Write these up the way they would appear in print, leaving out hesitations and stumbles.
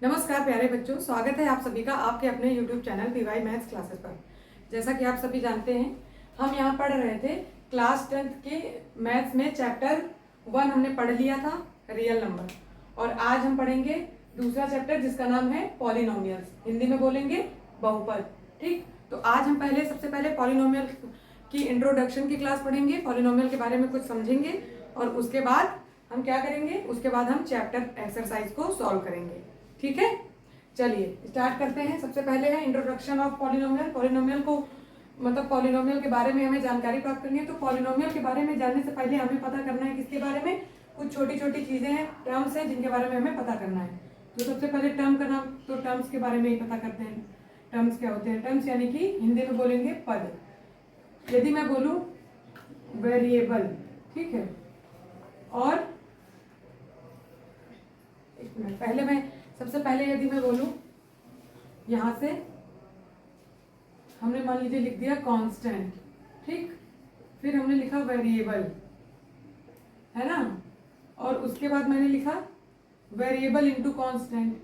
नमस्कार प्यारे बच्चों, स्वागत है आप सभी का आपके अपने YouTube channel PY maths classes पर। जैसा कि आप सभी जानते हैं, हम यहाँ पढ़ रहे थे क्लास 10th के मैथ्स में चैप्टर 1 हमने पढ़ लिया था, रियल नंबर। और आज हम पढ़ेंगे दूसरा चैप्टर जिसका नाम है पॉलिनोमियल्स, हिंदी में बोलेंगे बहुपद। ठीक, तो आज हम सबसे पहले पॉलिनोमियल की इंट्रोडक्शन की क्लास पढ़ेंगे, पॉलिनोमियल के बारे में कुछ समझेंगे और उसके बाद हम क्या करेंगे, उसके बाद हम चैप्टर एक्सरसाइज को सॉल्व करेंगे। ठीक है, चलिए स्टार्ट करते हैं। सबसे पहले है इंट्रोडक्शन ऑफ पॉलिनोमियल। पॉलिनोमियल को मतलब पॉलिनोमियल के बारे में हमें जानकारी प्राप्त करनी है। तो पॉलिनोमियल के बारे में जानने से पहले हमें पता करना है किसके बारे में, कुछ छोटी छोटी चीजें हैं, टर्म्स हैं जिनके बारे में हमें पता करना है। तो सबसे पहले टर्म का नाम, तो टर्म्स के बारे में ही पता करते हैं। टर्म्स क्या होते हैं? टर्म्स यानी कि हिंदी में बोलेंगे पद। यदि मैं बोलूं वेरिएबल, ठीक है, और एक मिनट पहले सबसे पहले यदि मैं बोलूं, यहां से हमने मान लीजिए लिख दिया कांस्टेंट, ठीक, फिर हमने लिखा वेरिएबल, है ना, और उसके बाद मैंने लिखा वेरिएबल इंटू कांस्टेंट।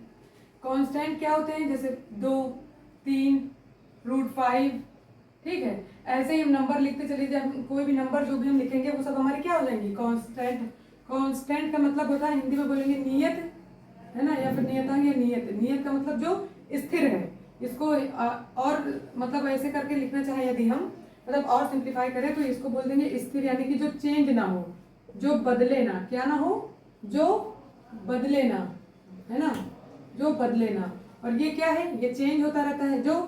कांस्टेंट क्या होते हैं? जैसे 2, 3, √5, ठीक है। ऐसे ही हम नंबर लिखते चले जाए, कोई भी नंबर जो भी हम लिखेंगे वो सब हमारे क्या हो जाएंगे? कांस्टेंट। कांस्टेंट का मतलब होता है, हिंदी में बोलेंगे नियत, है ना, या फिर नियतांक या नियत। नियत का मतलब जो स्थिर है। इसको और मतलब ऐसे करके लिखना चाहे यदि हम, मतलब और सिंप्लीफाई करें तो इसको बोल देंगे स्थिर, यानी कि जो चेंज ना हो, जो बदले ना, क्या ना हो, जो बदले ना, है ना, जो बदले ना। और ये क्या है? ये चेंज होता रहता है, जो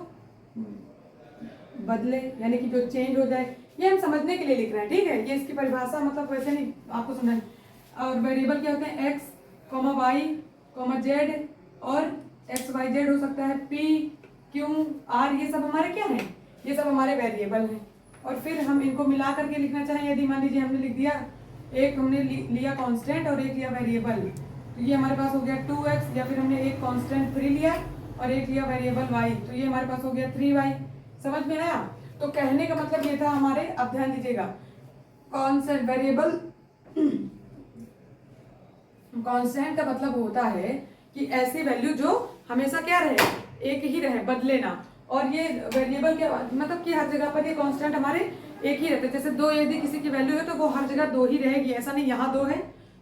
बदले यानी कि जो चेंज हो जाए। ये हम समझने के लिए लिख रहे हैं, ठीक है। ये इसकी परिभाषा मतलब वैसे नहीं आपको समझ। और वेरिएबल क्या होते हैं? एक्स, वाई, जेड, और एक्स वाई जेड हो सकता है, पी, क्यू, आर, ये सब हमारे क्या हैं? ये सब हमारे वेरिएबल हैं। और फिर हम इनको मिला करके लिखना चाहें, यदि मान लीजिए हमने लिख दिया, एक हमने लिया कांस्टेंट और एक लिया वेरिएबल, तो ये हमारे पास हो गया 2x, या फिर हमने एक कांस्टेंट 3 लिया और एक लिया वेरिएबल y, तो ये हमारे पास हो गया 3y। समझ में आया? तो कहने का मतलब ये था हमारे, अब ध्यान दीजिएगा, कांस्टेंट वेरिएबल कांस्टेंट का मतलब होता है कि ऐसी वैल्यू जो हमेशा क्या रहे, एक ही रहे, बदले ना। और ये वेरिएबल क्या मतलब कि हर जगह पर ये कांस्टेंट हमारे एक ही रहते हैं। जैसे 2 यदि किसी की वैल्यू है तो वो हर जगह 2 ही रहेगी, ऐसा नहीं यहाँ 2 है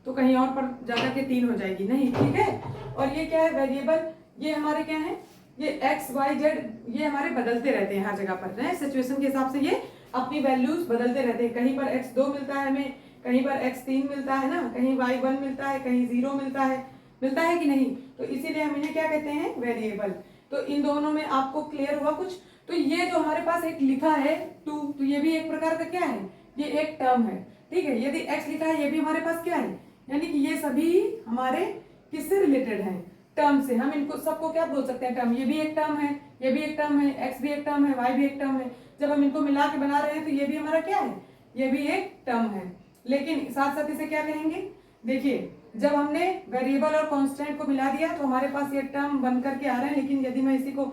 तो कहीं और पर जाकर के 3 हो जाएगी, नहीं, ठीक है। और ये क्या है? वेरिएबल, ये हमारे क्या है? ये एक्स वाई जेड, ये हमारे बदलते रहते हैं हर जगह पर, सिचुएशन के हिसाब से ये अपनी वैल्यूज बदलते रहते हैं। कहीं पर x2 मिलता है हमें, कहीं पर x3 मिलता है ना, कहीं y1 मिलता है, कहीं 0 मिलता है कि नहीं। तो इसीलिए हम इन्हें क्या कहते हैं? वेरिएबल। तो इन दोनों में आपको क्लियर हुआ कुछ? तो ये जो हमारे पास एक लिखा है 2, तो ये भी एक प्रकार का क्या है? ये एक टर्म है, ठीक है। यदि x लिखा है, ये भी हमारे पास क्या है? यानी कि ये सभी हमारे किससे रिलेटेड हैं? टर्म से। हम इनको सबको क्या बोल सकते हैं? टर्म। ये भी एक टर्म है, ये भी एक टर्म है, x भी एक टर्म है, y भी एक टर्म है। जब हम इनको मिला के बना रहे हैं तो ये भी हमारा क्या है? ये भी एक टर्म है। लेकिन साथ साथ इसे क्या कहेंगे? देखिए, जब हमने वेरिएबल और कांस्टेंट को मिला दिया तो हमारे पास ये टर्म बन करके आ रहे हैं। लेकिन यदि मैं इसी को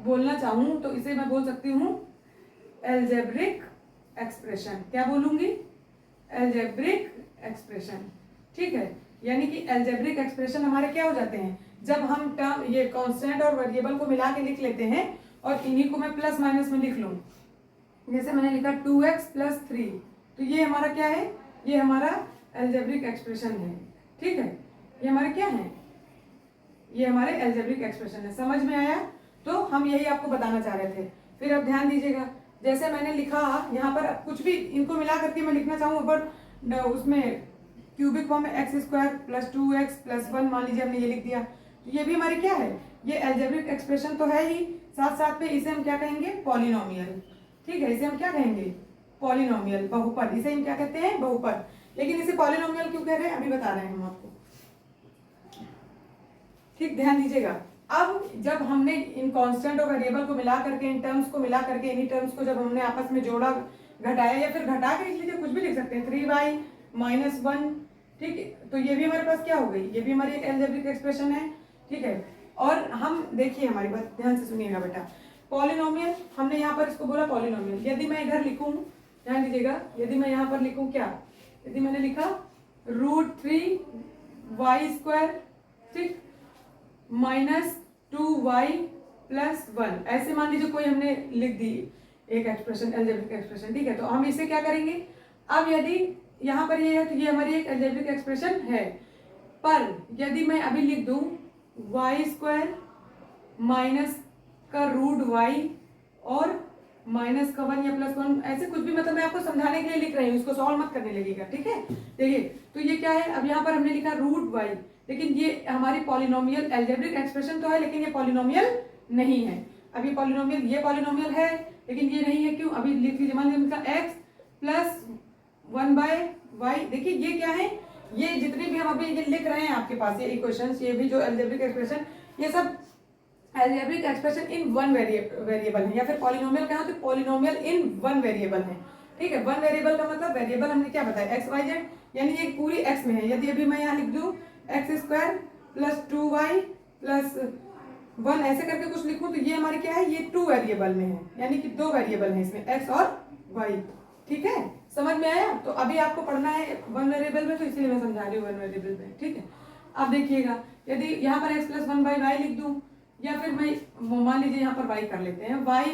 बोलना चाहूं तो इसे मैं बोल सकती हूँ एल्जेब्रिक एक्सप्रेशन। क्या बोलूंगी? एल्जेब्रिक एक्सप्रेशन, ठीक है। यानी कि एल्जेब्रिक एक्सप्रेशन हमारे क्या हो जाते हैं? जब हम टर्म, ये कांस्टेंट और वेरिएबल को मिला के लिख लेते हैं और इन्हीं को मैं प्लस माइनस में लिख लूं, जैसे मैंने लिखा 2x + 3, तो ये हमारा क्या है? ये हमारा एल्जेब्रिक एक्सप्रेशन है, ठीक है। ये हमारे क्या है? ये हमारे एल्जेब्रिक एक्सप्रेशन है। समझ में आया? तो हम यही आपको बताना चाह रहे थे। फिर अब ध्यान दीजिएगा, जैसे मैंने लिखा यहाँ पर, कुछ भी इनको मिला करके मैं लिखना चाहूँ पर उसमें क्यूबिक फॉर्म में x² + 2x + 1, मान लीजिए हमने ये लिख दिया, तो ये भी हमारी क्या है? ये एल्जेब्रिक एक्सप्रेशन तो है ही, साथ साथ में इसे हम क्या कहेंगे? पॉलिनोमियल, ठीक है। इसे हम क्या कहेंगे? पॉलिनोमियल, बहुपद। इसे हम क्या कहते हैं? बहुपद। लेकिन इसे पॉलिनोमियल क्यों कह रहे हैं अभी बता रहे हैं हम आपको, ठीक, ध्यान दीजिएगा। अब जब हमने इन कांस्टेंट और वेरिएबल को मिला करके, इन टर्म्स को मिला करके, इन्हीं टर्म्स को जब हमने आपस में जोड़ा, घटाया, या फिर घटा के लिख लीजिए, कुछ भी लिख सकते हैं, 3y - 1, ठीक है। तो ये भी हमारे पास क्या हो गई? ये भी हमारी एक एल्जेब्रिक एक्सप्रेशन है, ठीक है। और हम देखिए, हमारी बात ध्यान से सुनिएगा बेटा, पॉलिनोमियल हमने यहाँ पर इसको बोला पॉलिनोमियल। यदि मैं इधर लिखूं, ध्यान दीजिएगा, यदि मैं यहाँ पर लिखूं क्या, यदि मैंने लिखा √3y², ठीक, -2y प्लस 1, ऐसे मान लीजिए कोई हमने लिख दी एक एक्सप्रेशन, एल्जेब्रिक एक्सप्रेशन, ठीक है। तो हम इसे क्या करेंगे, अब यदि यहाँ पर ये है तो ये हमारी एक एल्जेब्रिक एक्सप्रेशन है, पर यदि मैं अभी लिख दूं y² माइनस का रूट y और माइनस का 1 या प्लस 1, ऐसे कुछ भी, मतलब मैं आपको समझाने के लिए लिख रही हूँ, इसको सॉल्व मत करने लगेगा, ठीक है। देखिए तो ये क्या है, अब यहाँ पर हमने लिखा रूट y, लेकिन ये हमारी पॉलिनोमियल एल्जेब्रिक एक्सप्रेशन तो है, लेकिन ये पॉलिनोमियल नहीं है। अब ये पॉलिनोमियल है लेकिन ये नहीं है, क्यों, अभी लिख लीजिए, मान लीजिए x प्लस 1/y, देखिए ये क्या है, ये जितने भी हम अभी ये लिख रहे हैं आपके पास, ये इक्वेशंस, ये भी जो एल्जेब्रिक एक्सप्रेशन, ये सब algebraic expression in one variable है, या फिर पॉलिनोमियल कहा तो पॉलिनोमियल इन वन वेरिएबल है, ठीक है। वन वेरिएबल का मतलब, वेरिएबल हमने क्या बताया, एक्स वाई जेड, यानी ये पूरी एक्स में है। यदि अभी मैं यहाँ लिख दूँ x² प्लस 2y प्लस 1, ऐसे करके कुछ लिखूं तो ये हमारी क्या है, ये 2 वेरिएबल में है, यानी कि 2 वेरिएबल है इसमें, x और y, ठीक है। समझ में आया। तो अभी आपको पढ़ना है 1 वेरिएबल में, तो इसलिए मैं समझा रही हूँ 1 वेरिएबल में, ठीक है। अब देखिएगा, यदि यहाँ पर x प्लस 1/y लिख दूँ, या फिर मैं मान लीजिए यहाँ पर y कर लेते हैं, y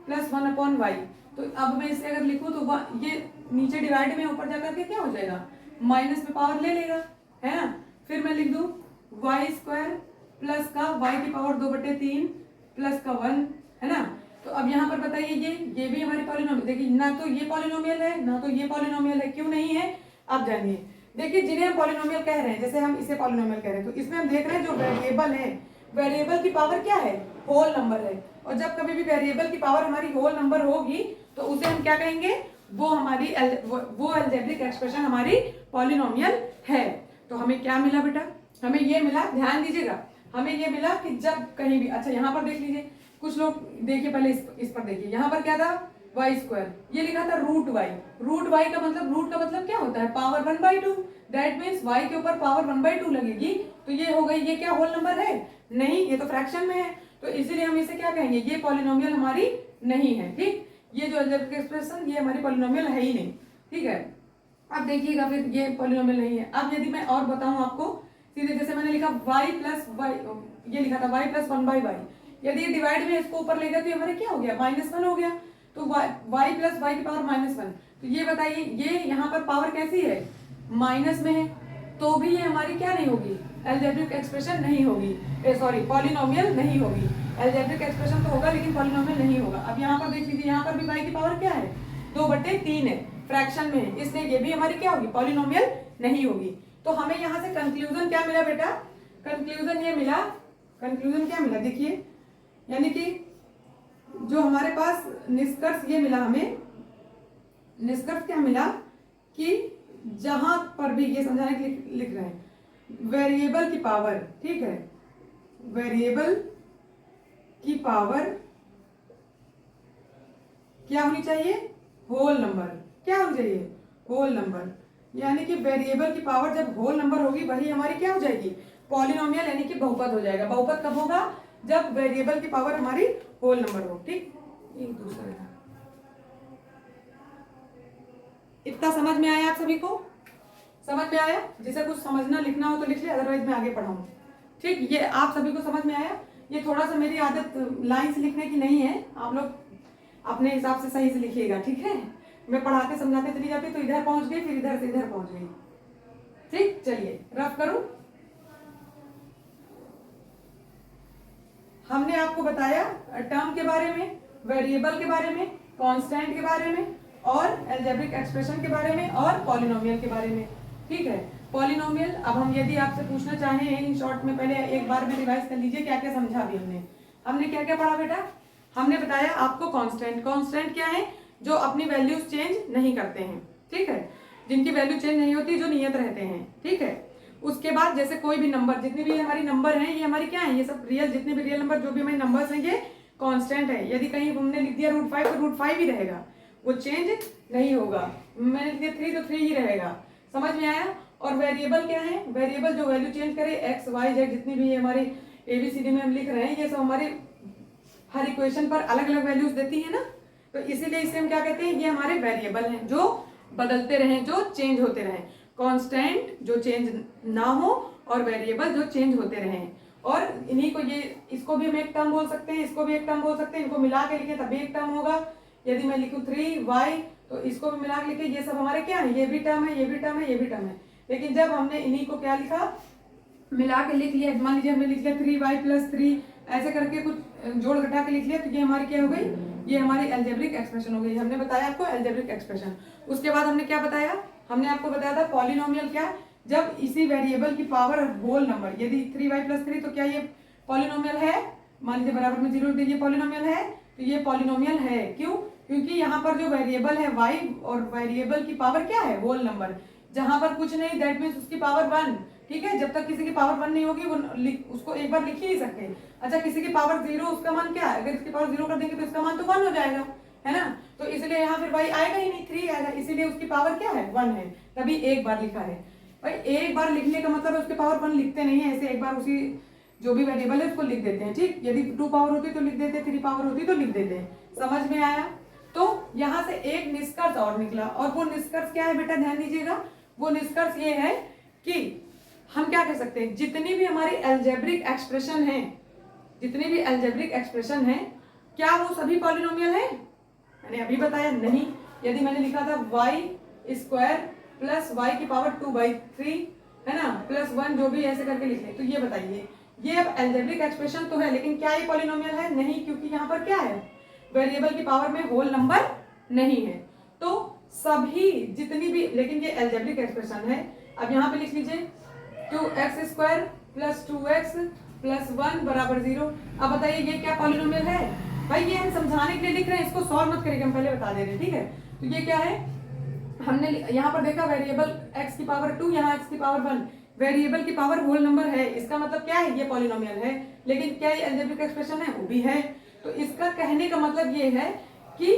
प्लस 1/y, तो अब मैं इसे अगर लिखूँ तो ये नीचे डिवाइड में ऊपर जाकर के क्या हो जाएगा, माइनस में पावर ले लेगा, है ना। फिर मैं लिख दूँ y² प्लस का y की पावर 2/3 प्लस का 1, है ना। तो अब यहाँ पर बताइए, ये भी हमारी पॉलिनोमियल, देखिए ना तो ये पॉलिनोमियल है ना तो ये पॉलिनोमियल है, क्यों नहीं है, आप जानिए। देखिए जिन्हें हम पॉलिनोमियल कह रहे हैं, जैसे हम इसे पॉलिनोमियल कह रहे हैं, तो इसमें हम देख रहे हैं जो वेरिएबल है, वेरिएबल की पावर क्या है, होल नंबर है। और जब कभी भी वेरिएबल की पावर हमारी होल नंबर होगी तो उसे हम क्या कहेंगे, वो हमारी वो एल्जेब्रिक एक्सप्रेशन हमारी पॉलिनोमियल है। तो हमें क्या मिला बेटा, हमें ये मिला, ध्यान दीजिएगा, हमें ये मिला कि जब कहीं भी, अच्छा यहाँ पर देख लीजिए, कुछ लोग देखिए पहले इस पर देखिए, यहाँ पर क्या था, y², ये लिखा था रूट y, रूट y का मतलब, रूट का मतलब क्या होता है, पावर 1/2, दैट मीन्स y के ऊपर पावर 1/2 लगेगी, तो ये हो गई, ये क्या होल नंबर है, नहीं, ये तो फ्रैक्शन में है, तो इसीलिए हम इसे क्या कहेंगे, ये पॉलिनोमियल हमारी नहीं है, ठीक। ये जो एल्जेब्रिक एक्सप्रेशन, ये हमारी पॉलिनोमियल है ही नहीं, ठीक है। अब देखिएगा, फिर ये पॉलिनोमियल नहीं है। अब यदि मैं और बताऊं आपको, सीधे जैसे मैंने लिखा y प्लस y, ये लिखा था y प्लस 1/y, यदि ये डिवाइड में इसको ऊपर ले गया तो हमारे क्या हो गया, -1 हो गया, तो y प्लस y की पावर -1, तो ये बताइए, ये यहाँ पर पावर कैसी है, माइनस में है, तो भी ये हमारी क्या नहीं होगी, एल्जेब्रिक एक्सप्रेशन नहीं होगी, सॉरी पॉलिनोमियल नहीं होगी। एल्जेब्रिक एक्सप्रेशन तो होगा लेकिन पॉलिनोमियल नहीं होगा। अब यहाँ पर देख लीजिए, यहाँ पर भी y की पावर क्या है, 2/3 है, फ्रैक्शन में है, इसलिए ये भी हमारी क्या होगी, पॉलिनोमियल नहीं होगी। तो हमें यहाँ से कंक्लूजन क्या मिला बेटा, कंक्लूजन ये मिला, कंक्लूजन क्या मिला, देखिए, यानी कि जो हमारे पास निष्कर्ष ये मिला, हमें निष्कर्ष क्या मिला कि जहां पर भी, ये समझाने के लिए लिख रहे हैं, वेरिएबल की पावर, ठीक है, वेरिएबल की पावर क्या होनी चाहिए, होल नंबर, क्या होनी चाहिए, होल नंबर, यानी कि वेरिएबल की पावर जब होल नंबर होगी वही हमारी क्या हो जाएगी, पॉलिनोमियल, यानी कि बहुपद हो जाएगा। बहुपद कब होगा, जब वेरिएबल की पावर हमारी होल नंबर हो, ठीक। एक दूसरा था, इतना समझ में आया आप सभी को, समझ में आया, जिसे कुछ समझना लिखना हो तो लिख ले, अदरवाइज मैं आगे पढ़ाऊँ, ठीक। ये आप सभी को समझ में आया। ये थोड़ा सा मेरी आदत लाइंस लिखने की नहीं है, आप लोग अपने हिसाब से सही से लिखिएगा, ठीक है। मैं पढ़ाते समझाते चली जाती तो इधर पहुंच गई, फिर इधर से इधर पहुंच गई, ठीक। चलिए रफ करूं, हमने आपको बताया टर्म के बारे में, वेरिएबल के बारे में, कांस्टेंट के बारे में, और एल्जेब्रिक एक्सप्रेशन के बारे में, और पॉलिनोमियल के बारे में, ठीक है। पॉलिनोमियल, अब हम यदि आपसे पूछना चाहें इन शॉर्ट में, पहले एक बार में रिवाइज कर लीजिए क्या क्या समझा अभी हमने क्या क्या पढ़ा बेटा। हमने बताया आपको कांस्टेंट, कांस्टेंट क्या है, जो अपनी वैल्यूज चेंज नहीं करते हैं, ठीक है, जिनकी वैल्यू चेंज नहीं होती, जो नियत रहते हैं, ठीक है। उसके बाद जैसे कोई भी नंबर, जितने भी हमारी नंबर हैं, ये हमारी क्या है, ये सब रियल, जितने भी रियल नंबर, जो भी हमारे नंबर्स हैं, ये कांस्टेंट है। यदि कहीं हमने लिख दिया √5 तो √5 ही रहेगा, वो चेंज नहीं होगा। मैंने लिख दिया 3 तो 3 ही रहेगा, समझ में आया। और वेरिएबल क्या है, वेरिएबल जो वैल्यू चेंज करे, एक्स वाई जेड जितनी भी हमारी ABCD में हम लिख रहे हैं, ये सब हमारे हर इक्वेशन पर अलग अलग वैल्यूज देती है ना, तो इसीलिए इसे हम क्या कहते हैं, ये हमारे वेरिएबल हैं जो बदलते रहें, जो चेंज होते रहें। कांस्टेंट जो चेंज ना हो, और वेरिएबल जो चेंज होते रहें। और इन्हीं को ये इसको भी हम एक टर्म बोल सकते हैं, इसको भी एक टर्म बोल सकते हैं, इनको मिला के लिखे तब भी एक टर्म होगा। यदि मैं लिखूं 3y तो इसको भी मिला के लिखे, ये सब हमारे क्या है, ये भी टर्म है, ये भी टर्म है, ये भी टर्म है। लेकिन जब हमने इन्हीं को क्या लिखा, मिला के लिख लिया, मान लीजिए हमने लिख लिया 3y + 3 ऐसे करके कुछ जोड़ घटा के लिख लिया, तो ये हमारी क्या हो गई, ये हमारी एल्जेब्रिक एक्सप्रेशन हो गई। हमने बताया आपको एल्जेब्रिक एक्सप्रेशन। उसके बाद हमने क्या बताया, हमने आपको बताया था पॉलिनोमियल क्या, जब इसी वेरिएबल की पावर होल नंबर, यदि 3y + 3 तो क्या ये पॉलिनोमियल है, मान लीजिए बराबर में 0 दीजिए, पॉलिनोमियल है, तो ये पॉलिनोमियल है। क्यों, क्योंकि यहाँ पर जो वेरिएबल है y और वेरिएबल की पावर क्या है, होल नंबर, जहां पर कुछ नहीं दैट मीन्स उसकी पावर 1। ठीक है, जब तक किसी की पावर 1 नहीं होगी वो उसको एक बार लिख ही नहीं सकते। अच्छा, किसी की पावर 0, उसका मान क्या है, अगर इसकी पावर 0 कर देंगे तो इसका मान तो 1 हो जाएगा, है ना। तो इसलिए यहाँ फिर y आएगा ही नहीं, 3 आएगा, इसीलिए उसकी पावर क्या है, 1 है, तभी एक बार लिखा है। भाई एक बार लिखने का मतलब है उसके पावर 1 लिखते नहीं है, ऐसे एक बार उसी जो भी वेरिएबल है उसको लिख देते हैं। ठीक, यदि 2 पावर होती तो लिख देते, 3 पावर होती तो लिख देते। समझ में आया। तो यहाँ से एक निष्कर्ष और निकला, और वो निष्कर्ष क्या है बेटा, ध्यान दीजिएगा। वो निष्कर्ष ये है कि हम क्या कह सकते हैं, जितनी भी हमारी एल्जेब्रिक एक्सप्रेशन है, जितनी भी एल्जेब्रिक एक्सप्रेशन है, क्या वो सभी पॉलिनोमियल है। मैंने अभी बताया नहीं। यदि मैंने लिखा था y² + y⁻²/3 है ना, +1 जो भी ऐसे करके लिखे, तो ये बताइए, ये अब एल्जेब्रिक एक्सप्रेशन तो है, लेकिन क्या ये पॉलिनोमियल है, नहीं, क्योंकि यहाँ पर क्या है, वेरिएबल की पावर में होल नंबर नहीं है। तो सभी जितनी भी, लेकिन ये एल्जेब्रिक एक्सप्रेशन है। अब यहाँ पे लिख लीजिए 2x² + 2x + 1 = 0। अब बताइए ये क्या पॉलिनोमियल है। भाई ये हम समझाने के लिए लिख रहे हैं, इसको सॉल्व मत करिए, हम पहले बता दे रहे हैं। ठीक है, तो ये क्या है, हमने यहाँ पर देखा वेरिएबल x की पावर 2, यहाँ x की पावर 1, वेरिएबल की पावर होल नंबर है, इसका मतलब क्या है, ये पॉलिनोमियल है। लेकिन क्या ये एल्जेब्रिक एक्सप्रेशन है, वो भी है। तो इसका कहने का मतलब ये है कि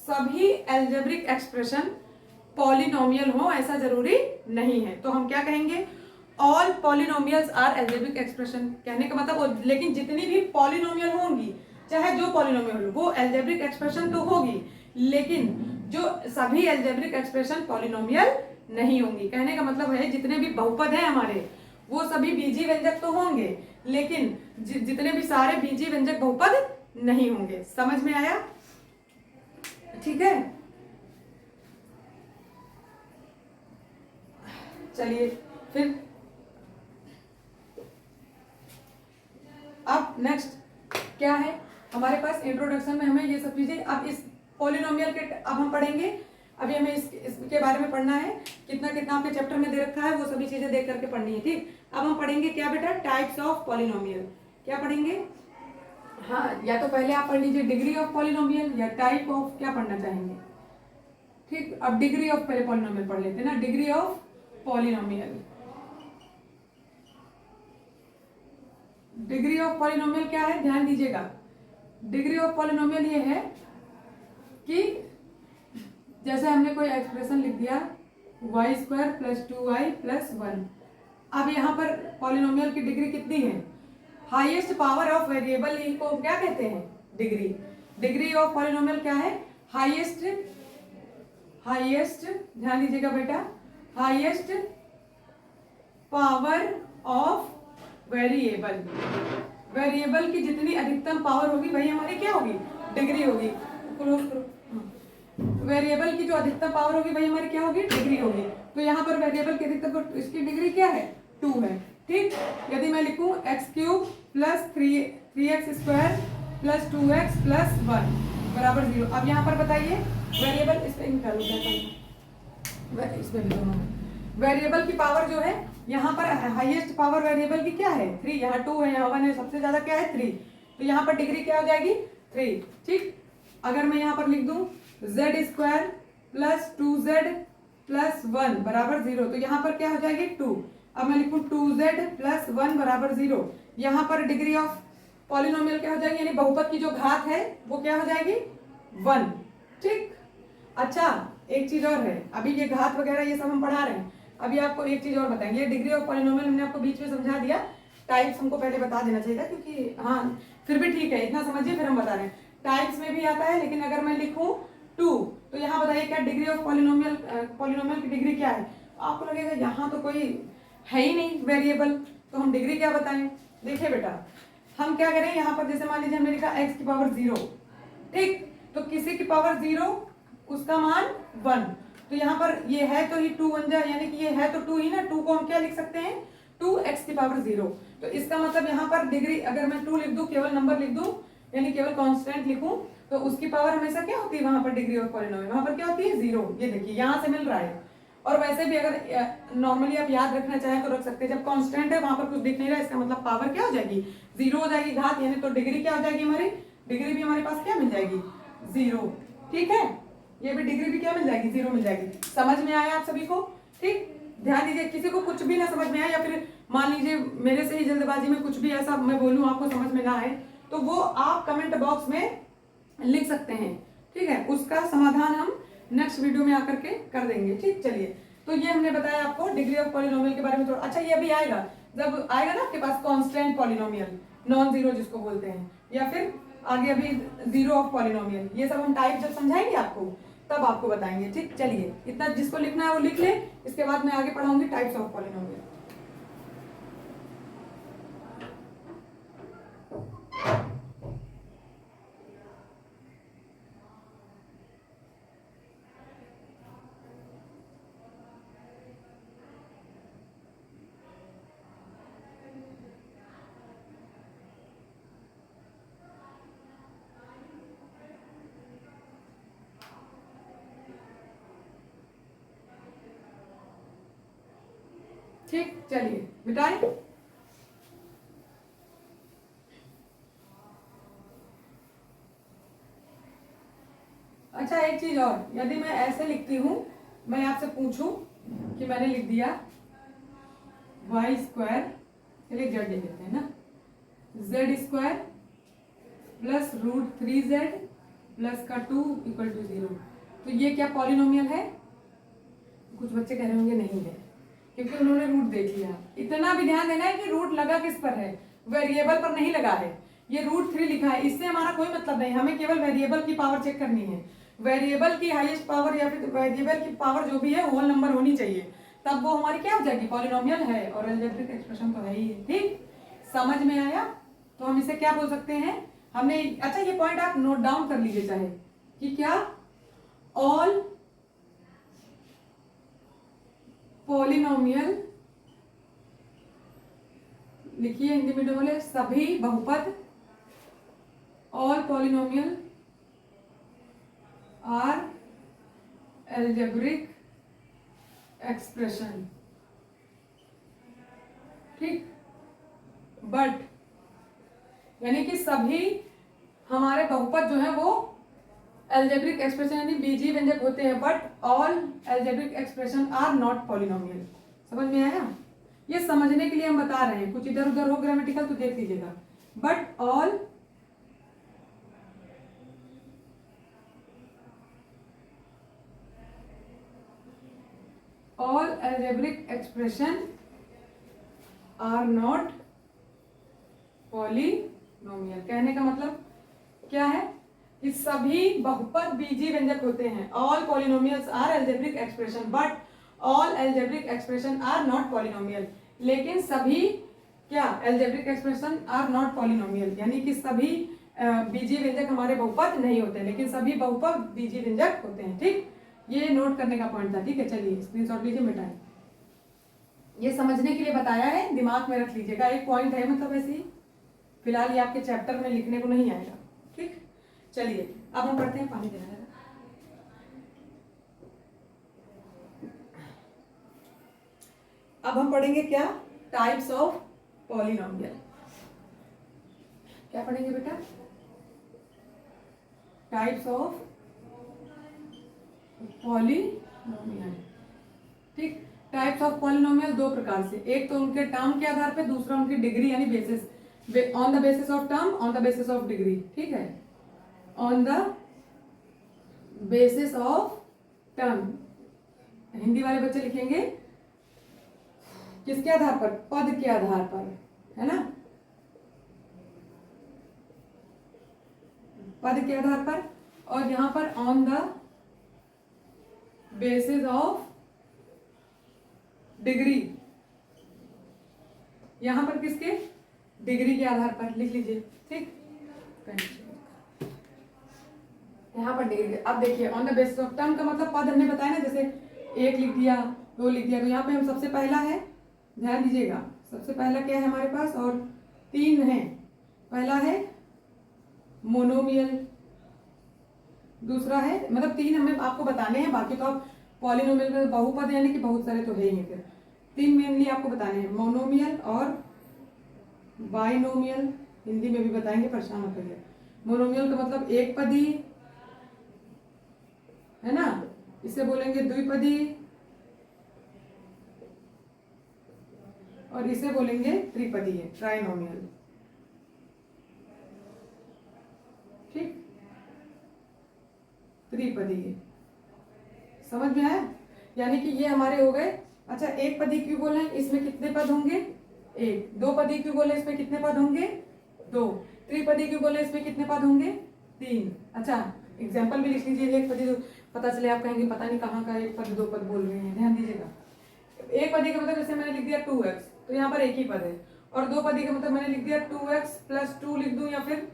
सभी एल्जेब्रिक एक्सप्रेशन पॉलिनोमियल हो ऐसा जरूरी नहीं है। तो हम क्या कहेंगे, all polynomials are algebraic expression. कहने का मतलब, लेकिन जितनी भी पॉलिनोमियल होंगी, चाहे जो पॉलिनोमियल हो, वो एल्जेब्रिक एक्सप्रेशन तो होगी, लेकिन जो सभी एल्जेब्रिक एक्सप्रेशन पॉलिनोमियल नहीं होंगी। कहने का मतलब है जितने भी बहुपद हैं हमारे, वो सभी बीजी व्यंजक तो होंगे, लेकिन जितने भी सारे बीजी व्यंजक बहुपद नहीं होंगे। समझ में आया। ठीक है, चलिए फिर अब नेक्स्ट क्या है हमारे पास, इंट्रोडक्शन में हमें ये सब चीजें, अब इस पॉलिनोमियल के अब हम पढ़ेंगे। अभी हमें इसके बारे में पढ़ना है, कितना कितना आपके चैप्टर में दे रखा है, वो सभी चीजें देख करके पढ़नी है। ठीक, अब हम पढ़ेंगे क्या बेटा, टाइप्स ऑफ पॉलिनोमियल। क्या पढ़ेंगे, हाँ, या तो पहले आप पढ़ लीजिए डिग्री ऑफ पॉलिनोमियल, या टाइप ऑफ, क्या पढ़ना चाहेंगे। ठीक, अब डिग्री ऑफ पहले पॉलिनोमियल पढ़ लेते हैं ना, degree of polynomial. Degree of polynomial क्या है, ध्यान दीजिएगा। डिग्री ऑफ पॉलिनोमियल ये है कि जैसे हमने कोई एक्सप्रेशन लिख दिया y² + 2y + 1। अब यहाँ पर पॉलिनोमियल की डिग्री कितनी है, हाईएस्ट पावर ऑफ वेरिएबल को क्या कहते हैं, डिग्री। डिग्री ऑफ पॉलिनोमियल क्या है, हाईएस्ट, ध्यान दीजिएगा बेटा, highest power of variable. Variable की जितनी अधिकतम पावर होगी वही हमारी क्या होगी, डिग्री होगी। क्लोज करो। वेरिएबल की जो अधिकतम पावर होगी वही हमारी क्या होगी, डिग्री होगी। तो यहाँ पर वेरिएबल की अधिकतम, इसकी डिग्री क्या है, 2 है। ठीक, यदि मैं लिखूं x³ + 3x² + 2x + 1 = 0। अब यहाँ पर बताइए वेरिएबल, इस पे निकालो, इसमें भी दोनों वेरिएबल की पावर जो है, यहाँ पर हाईएस्ट पावर वेरिएबल की क्या है, 3, यहाँ 2 है, यहाँ 1 है, सबसे ज्यादा क्या है 3। तो यहाँ पर डिग्री क्या हो जाएगी, 3। ठीक, अगर मैं यहाँ पर लिख दूं z² + 2z + 1 = 0, तो यहाँ पर क्या हो जाएगी 2। अब मैं लिखूं 2z + 1 = 0, यहाँ पर डिग्री ऑफ पॉलिनोमियल क्या हो जाएगी, यानी बहुपद की जो घात है वो क्या हो जाएगी, 1। ठीक, अच्छा एक चीज और है, अभी ये घात वगैरह ये सब हम पढ़ा रहे हैं, अभी आपको एक चीज और बताएंगे। डिग्री ऑफ पॉलिनोमियल हमने आपको बीच में समझा दिया, टाइप्स हमको पहले बता देना चाहिए था, क्योंकि हाँ फिर भी ठीक है, इतना समझिए फिर हम बता रहे हैं। टाइप्स में भी आता है, लेकिन अगर मैं लिखूं 2, तो यहाँ बताइए क्या डिग्री ऑफ पॉलिनोमियल की डिग्री क्या है। आपको लगेगा यहाँ तो कोई है ही नहीं वेरिएबल, तो हम डिग्री क्या बताएं? देखिए बेटा, हम क्या करें, यहाँ पर जैसे मान लीजिए हमने लिखा x की पावर 0, ठीक, तो किसी की पावर 0 उसका मान 1, तो यहाँ पर ये है तो ही 2 बन जाए, यानी कि ये है तो 2 ही ना, 2 को हम क्या लिख सकते हैं, 2x की पावर 0। तो इसका मतलब यहाँ पर डिग्री अगर मैं 2 लिख दूं, केवल नंबर लिख दूं, यानी केवल कांस्टेंट लिखूं, तो उसकी पावर हमेशा क्या होती है वहां पर डिग्री ऑफ पॉलिनोमियल, वहां पर क्या होती है 0। ये देखिए यहाँ से मिल रहा है। और वैसे भी अगर नॉर्मली आप याद रखना चाहें तो रख सकते हैं, जब कांस्टेंट है वहां पर कुछ दिख नहीं रहा है, इसका मतलब पावर क्या हो जाएगी 0 हो जाएगी, घात, यानी तो डिग्री क्या हो जाएगी हमारी, डिग्री भी हमारे पास क्या मिल जाएगी 0। ठीक है, ये भी डिग्री भी क्या मिल जाएगी 0 मिल जाएगी। समझ में आया आप सभी को? ठीक, ध्यान दीजिए, किसी को कुछ भी ना समझ में आए या फिर मान लीजिए मेरे से ही जल्दबाजी में कुछ भी ऐसा मैं बोलूं आपको समझ में ना आए, तो वो आप कमेंट बॉक्स में लिख सकते हैं। ठीक है, उसका समाधान हम नेक्स्ट वीडियो में आकर के कर देंगे। ठीक, चलिए, तो ये हमने बताया आपको डिग्री ऑफ पॉलिनोमियल के बारे में थोड़ा। अच्छा, ये अभी आएगा, जब आएगा ना आपके पास कांस्टेंट पॉलिनोमियल, नॉन जीरो जिसको बोलते हैं, या फिर आगे अभी जीरो ऑफ पॉलिनोमियल, ये सब हम टाइप जब समझाएंगे आपको तब आपको बताएंगे। ठीक, चलिए, इतना जिसको लिखना है वो लिख ले, इसके बाद मैं आगे पढ़ाऊंगी टाइप्स ऑफ पॉलिनोमियल। ठीक, चलिए मिटाएं। अच्छा, एक चीज और, यदि मैं ऐसे लिखती हूं, मैं आपसे पूछूं कि मैंने लिख दिया वाई स्क्वायर, चलिए जेड लिख देते हैं ना, Z square plus √3z plus का 2 इक्वल टू 0, तो ये क्या पॉलिनोमियल है? कुछ बच्चे कह रहे होंगे नहीं है, क्योंकि उन्होंने रूट देख लिया। इतना भी ध्यान देना है कि रूट लगा किस पर है, वेरिएबल पर नहीं लगा है। ये √3 लिखा है, इससे हमारा कोई मतलब नहीं, हमें केवल वेरिएबल की पावर चेक करनी है। वेरिएबल की हाईएस्ट पावर या फिर वेरिएबल की पावर जो भी है होल नंबर होनी चाहिए, तब वो हमारी क्या हो जाएगी, पॉलिनोमियल है, और अलजेब्रिक एक्सप्रेशन तो है ही है। ठीक, समझ में आया? तो हम इसे क्या बोल सकते हैं, हमने, अच्छा ये पॉइंट आप नोट डाउन कर लीजिए चाहे, कि क्या ऑल पॉलिनोमियल, लिखिए हिंदी मीडियम वाले, सभी बहुपद, all polynomial are algebraic expression. ठीक, बट यानी कि सभी हमारे बहुपद जो है वो एल्जेब्रिक एक्सप्रेशन यानी बीजीय व्यंजक होते हैं, but all algebraic expression are not polynomial. समझ में आया? ये समझने के लिए हम बता रहे हैं, कुछ इधर उधर हो ग्रामेटिकल तो देख लीजिएगा। But all algebraic expression are not polynomial. कहने का मतलब क्या है कि सभी बहुपद बीजीय व्यंजक होते हैं। All polynomials are algebraic expression, but all algebraic expression are not polynomial. लेकिन सभी क्या algebraic expression are not polynomial, यानी कि सभी बीजीय व्यंजक हमारे बहुपद नहीं होते, लेकिन सभी बहुपद बीजीय व्यंजक होते हैं। ठीक, ये नोट करने का पॉइंट था। ठीक है, चलिए स्क्रीनशॉट लीजिए, मिटाएं। ये समझने के लिए बताया है, दिमाग में रख लीजिएगा, एक पॉइंट है, मतलब ऐसे ही फिलहाल ये आपके चैप्टर में लिखने को नहीं आएगा। ठीक, चलिए अब हम पढ़ते हैं, पानी देना है। अब हम पढ़ेंगे क्या, टाइप्स ऑफ पॉलिनोमियल। क्या पढ़ेंगे बेटा, टाइप्स ऑफ पॉलिनोमियल। ठीक, टाइप्स ऑफ पॉलिनोमियल दो प्रकार से, एक तो उनके टर्म के आधार पे, दूसरा उनकी डिग्री यानी basis, on the basis of term, on the basis of degree. ठीक है, on the basis of term, Hindi वाले बच्चे लिखेंगे किसके आधार पर, पद के आधार पर, है ना, पद के आधार पर। और यहां पर on the basis of degree, यहाँ पर किसके, डिग्री के आधार पर लिख लीजिए, ठीक। यहाँ पर डिग्री। अब देखिए on the basis of term का मतलब पद हमने बताया ना, जैसे 1 लिख दिया, 2 लिख दिया, तो यहाँ पे हम सबसे पहला है, ध्यान दीजिएगा, सबसे पहला क्या है हमारे पास, और 3 है। पहला है मोनोमियल, दूसरा है, मतलब 3 हमें आपको बताने हैं, बाकी तो आप पॉलिनोमियल में बहुपद यानी कि बहुत सारे तो है ही है, फिर 3 मेनली आपको बताने हैं, मोनोमियल और बाइनोमियल, हिंदी में भी बताएंगे, परेशान मत होइए। मोनोमियल का मतलब एक पदी है ना, इसे बोलेंगे द्विपदी, और इसे बोलेंगे त्रिपदी है, ट्राइनोमियल, ठीक, त्रिपदी है, समझ में आया। यानी कि ये हमारे हो गए। अच्छा, एक पदी क्यों बोले, इसमें कितने पद होंगे, 1। 2 पदी क्यों बोले, इसमें कितने पद होंगे, 2। त्रिपदी क्यों बोले, इसमें कितने पद होंगे, 3। अच्छा, एग्जाम्पल भी लिख लीजिए, एक पदी, पता चले आप कहेंगे पता नहीं कहाँ का 1 पद 2 पद बोल रहे हैं, ध्यान दीजिएगा। एक पदी का मतलब जैसे मैंने लिख दिया 2x, तो यहाँ पर एक ही पद है, और 2 पदी का मतलब मैंने लिख दिया 2x + 2 लिख दूं, या फिर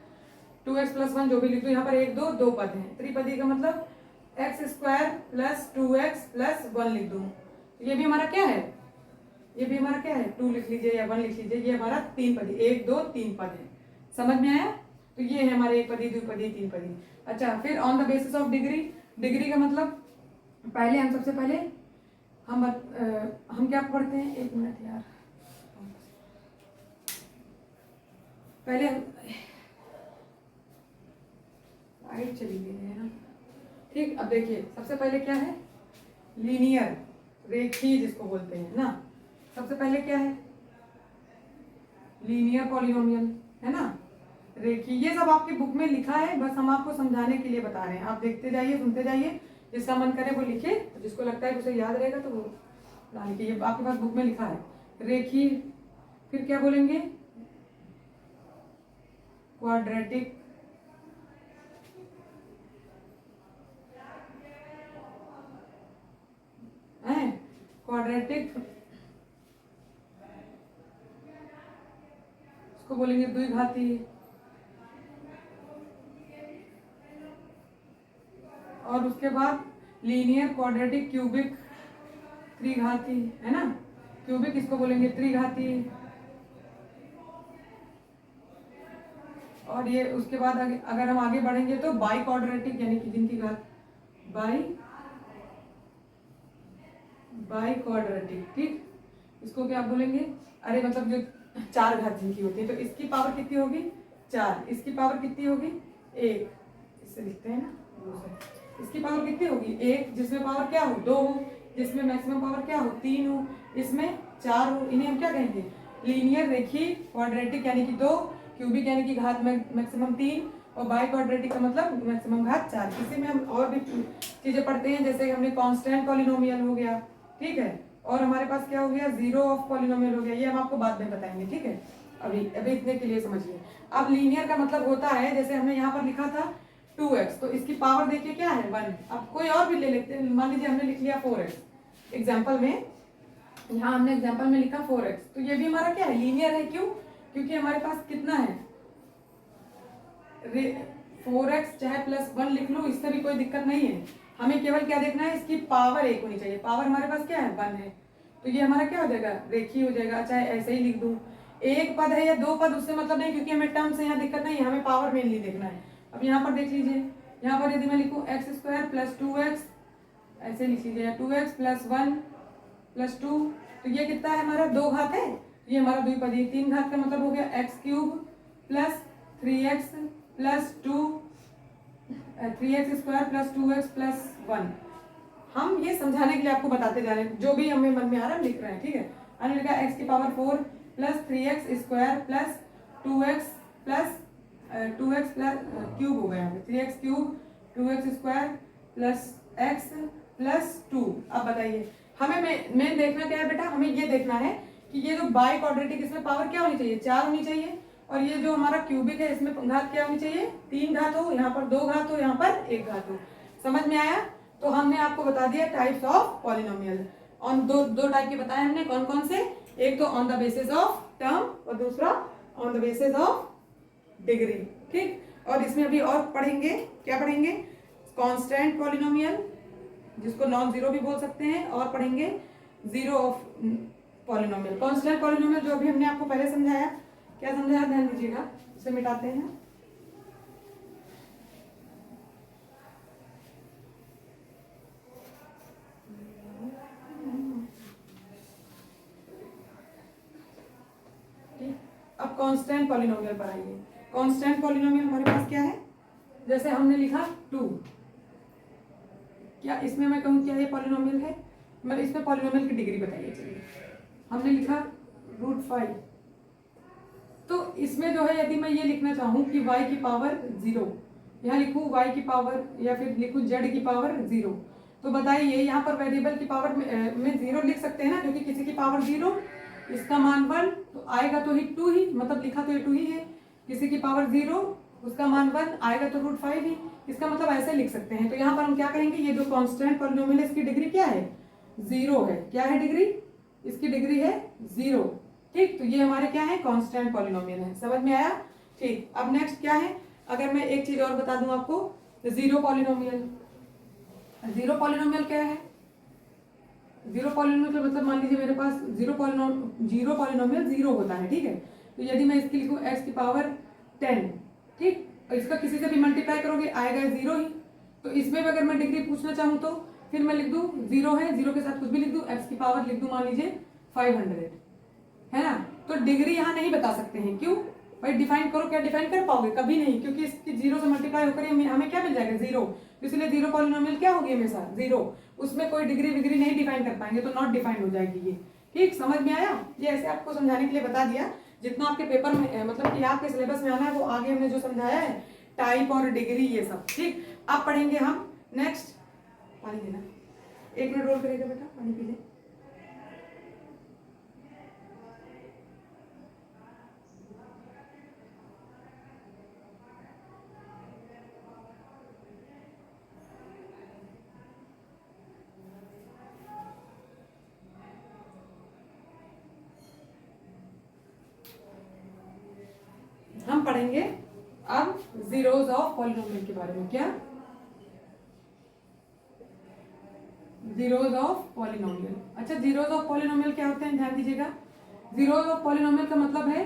2x + 1 जो भी लिख दूं, यहाँ पर 1 2 पद हैं। त्रिपदी का मतलब x² + 2x + 1 लिख दूं, ये भी हमारा क्या है, ये भी हमारा क्या है, 2 लिख लीजिए या 1 लिख लीजिए, ये हमारा 3 पदी, 1 2 3 पद है, समझ में आया। तो ये है हमारे एक पदी, द्विपदी, 3 पदी। अच्छा, फिर on the basis of degree, degree का मतलब पहले हम सबसे पहले हम क्या पढ़ते हैं, 1 मिनट यार, पहले हम लाइट चली गई है ना, ठीक। अब देखिए सबसे पहले क्या है, लीनियर, रेखीय जिसको बोलते हैं ना, सबसे पहले क्या है, लीनियर पॉलिनोमियल है ना, रेखीय, ये सब आपकी बुक में लिखा है, बस हम आपको समझाने के लिए बता रहे हैं, आप देखते जाइए, सुनते जाइए, जिसका मन करे वो लिखे, जिसको लगता है उसे याद रहेगा तो वो डाल के, ये आपके पास बुक में लिखा है, रेखीय। फिर क्या बोलेंगे, क्वाड्रेटिक, है क्वाड्रेटिक, इसको बोलेंगे द्विघाती, और उसके बाद लीनियर क्वाड्रेटिक क्यूबिक, त्रिघाती है ना, क्यूबिक इसको बोलेंगे त्रिघाती, और ये उसके बाद अगर हम आगे बढ़ेंगे तो बाई क्वाड्रेटिक, यानी कि जिनकी घात बाई क्वाड्रेटिक, ठीक, इसको क्या बोलेंगे, अरे मतलब जो 4 घात जिनकी होती है, तो इसकी पावर कितनी होगी, 4, इसकी पावर कितनी होगी, 1, इससे लिखते हैं ना, इसकी पावर कितनी होगी, 1, जिसमें पावर क्या हो, 2 हो, जिसमें मैक्सिमम पावर क्या हो, 3 हो, इसमें 4 हो, इन्हें हम क्या कहेंगे, लीनियर रेखीय क्वाड्रेटिक, यानी कि 2, क्यूबिक यानी कि घात मैक्सिमम 3, और बाई क्वाड्रेटिक का मतलब मैक्सिमम घात 4। इसी में हम और भी चीजें पढ़ते हैं, जैसे हमने कांस्टेंट पॉलिनोमियल हो गया, ठीक है, और हमारे पास क्या हो गया, जीरो ऑफ पॉलिनोमियल हो गया, ये हम आपको बाद में बताएंगे, ठीक है, अभी इतने के लिए समझिए। अब लीनियर का मतलब होता है, जैसे हमने यहाँ पर लिखा था 2x, तो इसकी पावर देखिए क्या है, 1। अब कोई और भी ले लेते हैं, मान लीजिए हमने लिख लिया 4x, एग्जाम्पल में, यहाँ हमने एग्जाम्पल में लिखा 4x, तो ये भी हमारा क्या है, लीनियर है, क्यों, क्योंकि हमारे पास कितना है, 4x चाहे +1 लिख लो, इससे भी कोई दिक्कत नहीं है, हमें केवल क्या देखना है, इसकी पावर 1 होनी चाहिए, पावर हमारे पास क्या है, 1 है, तो ये हमारा क्या हो जाएगा, रेखीय हो जाएगा। चाहे ऐसे ही लिख दूं, 1 पद है या 2 पद, उससे मतलब नहीं, क्योंकि हमें टर्म से यहाँ दिक्कत नहीं है, हमें पावर मेनली देखना है। अब यहाँ पर देख लीजिए, यहाँ पर यदि मैं लिखूं x² + 2x, ऐसे लिख लीजिए, 2x + 1 + 2, तो ये कितना है हमारा, 2 घात है, ये हमारा द्विपदी। 3 घात का मतलब हो गया x³ + 3x + 2, 3x² + 2x + 1। हम ये समझाने के लिए आपको बताते जा रहे हैं, जो भी हमें मन में आ रहा है हम लिख रहे हैं, ठीक है। हमने लिखा x की power 4 + 3x² + 2x + 2x cube हो गया, 3x³ 2x² + x + 2। अब बताइए, हमें मेन देखना क्या है बेटा, हमें ये देखना है कि ये जो बाई क्वाड्रेटिक, इसमें पावर क्या होनी चाहिए, 4 होनी चाहिए, और ये जो हमारा क्यूबिक है इसमें घात क्या होनी चाहिए, 3 घात हो, यहाँ पर 2 घात हो, यहाँ पर 1 घात हो। समझ में आया। तो हमने आपको बता दिया टाइप्स ऑफ पॉलिनोमियल, ऑन दो टाइप के बताए हमने, कौन कौन से, एक तो on the basis of term और दूसरा on the basis of degree. ठीक, और इसमें अभी और पढ़ेंगे, क्या पढ़ेंगे, कांस्टेंट पॉलिनोमियल जिसको नॉन जीरो भी बोल सकते हैं, और पढ़ेंगे zero of polynomial. Constant polynomial जो अभी हमने आपको पहले समझाया, क्या समझाया ध्यान दीजिएगा, इसे मिटाते हैं। अब कांस्टेंट पॉलिनोमियल पर आइए। कांस्टेंट पॉलिनोमियल हमारे पास क्या है, जैसे हमने लिखा 2, क्या इसमें मैं कहूँ क्या ये पॉलिनोमियल है, मतलब इसमें पॉलिनोमियल की डिग्री बताइए। चलिए, हमने लिखा √5, तो इसमें जो है यदि मैं ये लिखना चाहूँ कि y की पावर 0, यहाँ लिखूँ y की पावर या फिर लिखूँ z की पावर 0, तो बताइए यहाँ पर वेरिएबल की पावर में 0 लिख सकते हैं ना, क्योंकि किसी की पावर 0 इसका मान 1 तो आएगा तो ही 2 ही, मतलब लिखा तो ये 2 ही है। किसी की पावर 0 उसका मान 1 आएगा तो √5 ही, इसका मतलब ऐसे लिख सकते हैं। तो यहाँ पर हम क्या कहेंगे, ये जो कांस्टेंट पॉलिनोमियल है इसकी डिग्री क्या है, 0 है। क्या है डिग्री, इसकी डिग्री है 0। ठीक, तो ये हमारे क्या है, कांस्टेंट पॉलिनोमियल है। समझ में आया। ठीक, अब नेक्स्ट क्या है, अगर मैं एक चीज और बता दूं आपको, जीरो पॉलिनोमियल। जीरो पॉलिनोमियल क्या है, जीरो पॉलिनोमियल का मतलब मान लीजिए मेरे पास जीरो पॉलिनोमियल 0 होता है। ठीक है, तो यदि मैं इसकी लिखूं x की पावर 10, ठीक, और इसका किसी से भी मल्टीप्लाई करोगे आएगा 0 ही। तो इसमें भी अगर मैं डिग्री पूछना चाहूँ तो फिर मैं लिख दूं 0 है, 0 के साथ कुछ भी लिख दूं, x की पावर लिख दूं मान लीजिए 500, है ना। तो डिग्री यहाँ नहीं बता सकते हैं, क्यों भाई, डिफाइन करो, क्या डिफाइन कर पाओगे, कभी नहीं, क्योंकि इसकी 0 से मल्टीप्लाई होकर हमें क्या मिल जाएगा, 0। इसलिए जीरो पॉलिनोमियल क्या होगी हमेशा, 0, उसमें कोई डिग्री विग्री नहीं डिफाइन कर पाएंगे, तो नॉट डिफाइंड हो जाएगी ये। ठीक, समझ में आया। ये ऐसे आपको समझाने के लिए बता दिया, जितना आपके पेपर में मतलब कि आपके सिलेबस में आना है वो आगे हमने जो समझाया है, टाइप और डिग्री ये सब। ठीक, अब पढ़ेंगे हम नेक्स्ट। पानी देना, 1 मिनट रोल करेगा बेटा, पानी पी ले। हम पढ़ेंगे अब जीरोस ऑफ पॉलिनोमियल के बारे में। क्या, जीरोस ऑफ पॉलिनोमियल। अच्छा, जीरोस ऑफ पॉलिनोमियल क्या होते हैं, ध्यान दीजिएगा। जीरोस ऑफ पॉलिनोमियल का मतलब है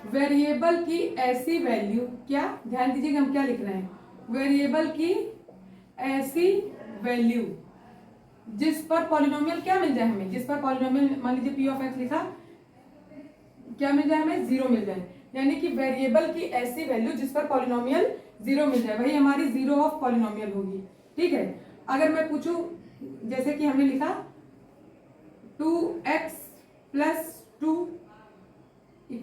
वेरिएबल की ऐसी वैल्यू, क्या, ध्यान दीजिएगा हम क्या लिख रहे हैं, वेरिएबल की ऐसी वैल्यू जिस पर पॉलिनोमियल क्या मिल जाए हमें, जिस पर पॉलिनोमियल मान लीजिए p(x) लिखा, क्या मिल जाए हमें, 0 मिल जाए, यानी कि वेरिएबल की ऐसी वैल्यू जिस पर पॉलिनोमियल 0 मिल जाए, वही हमारी जीरो ऑफ पॉलिनोमियल होगी। ठीक है, अगर मैं पूछूं जैसे कि हमने लिखा 2x + 2 =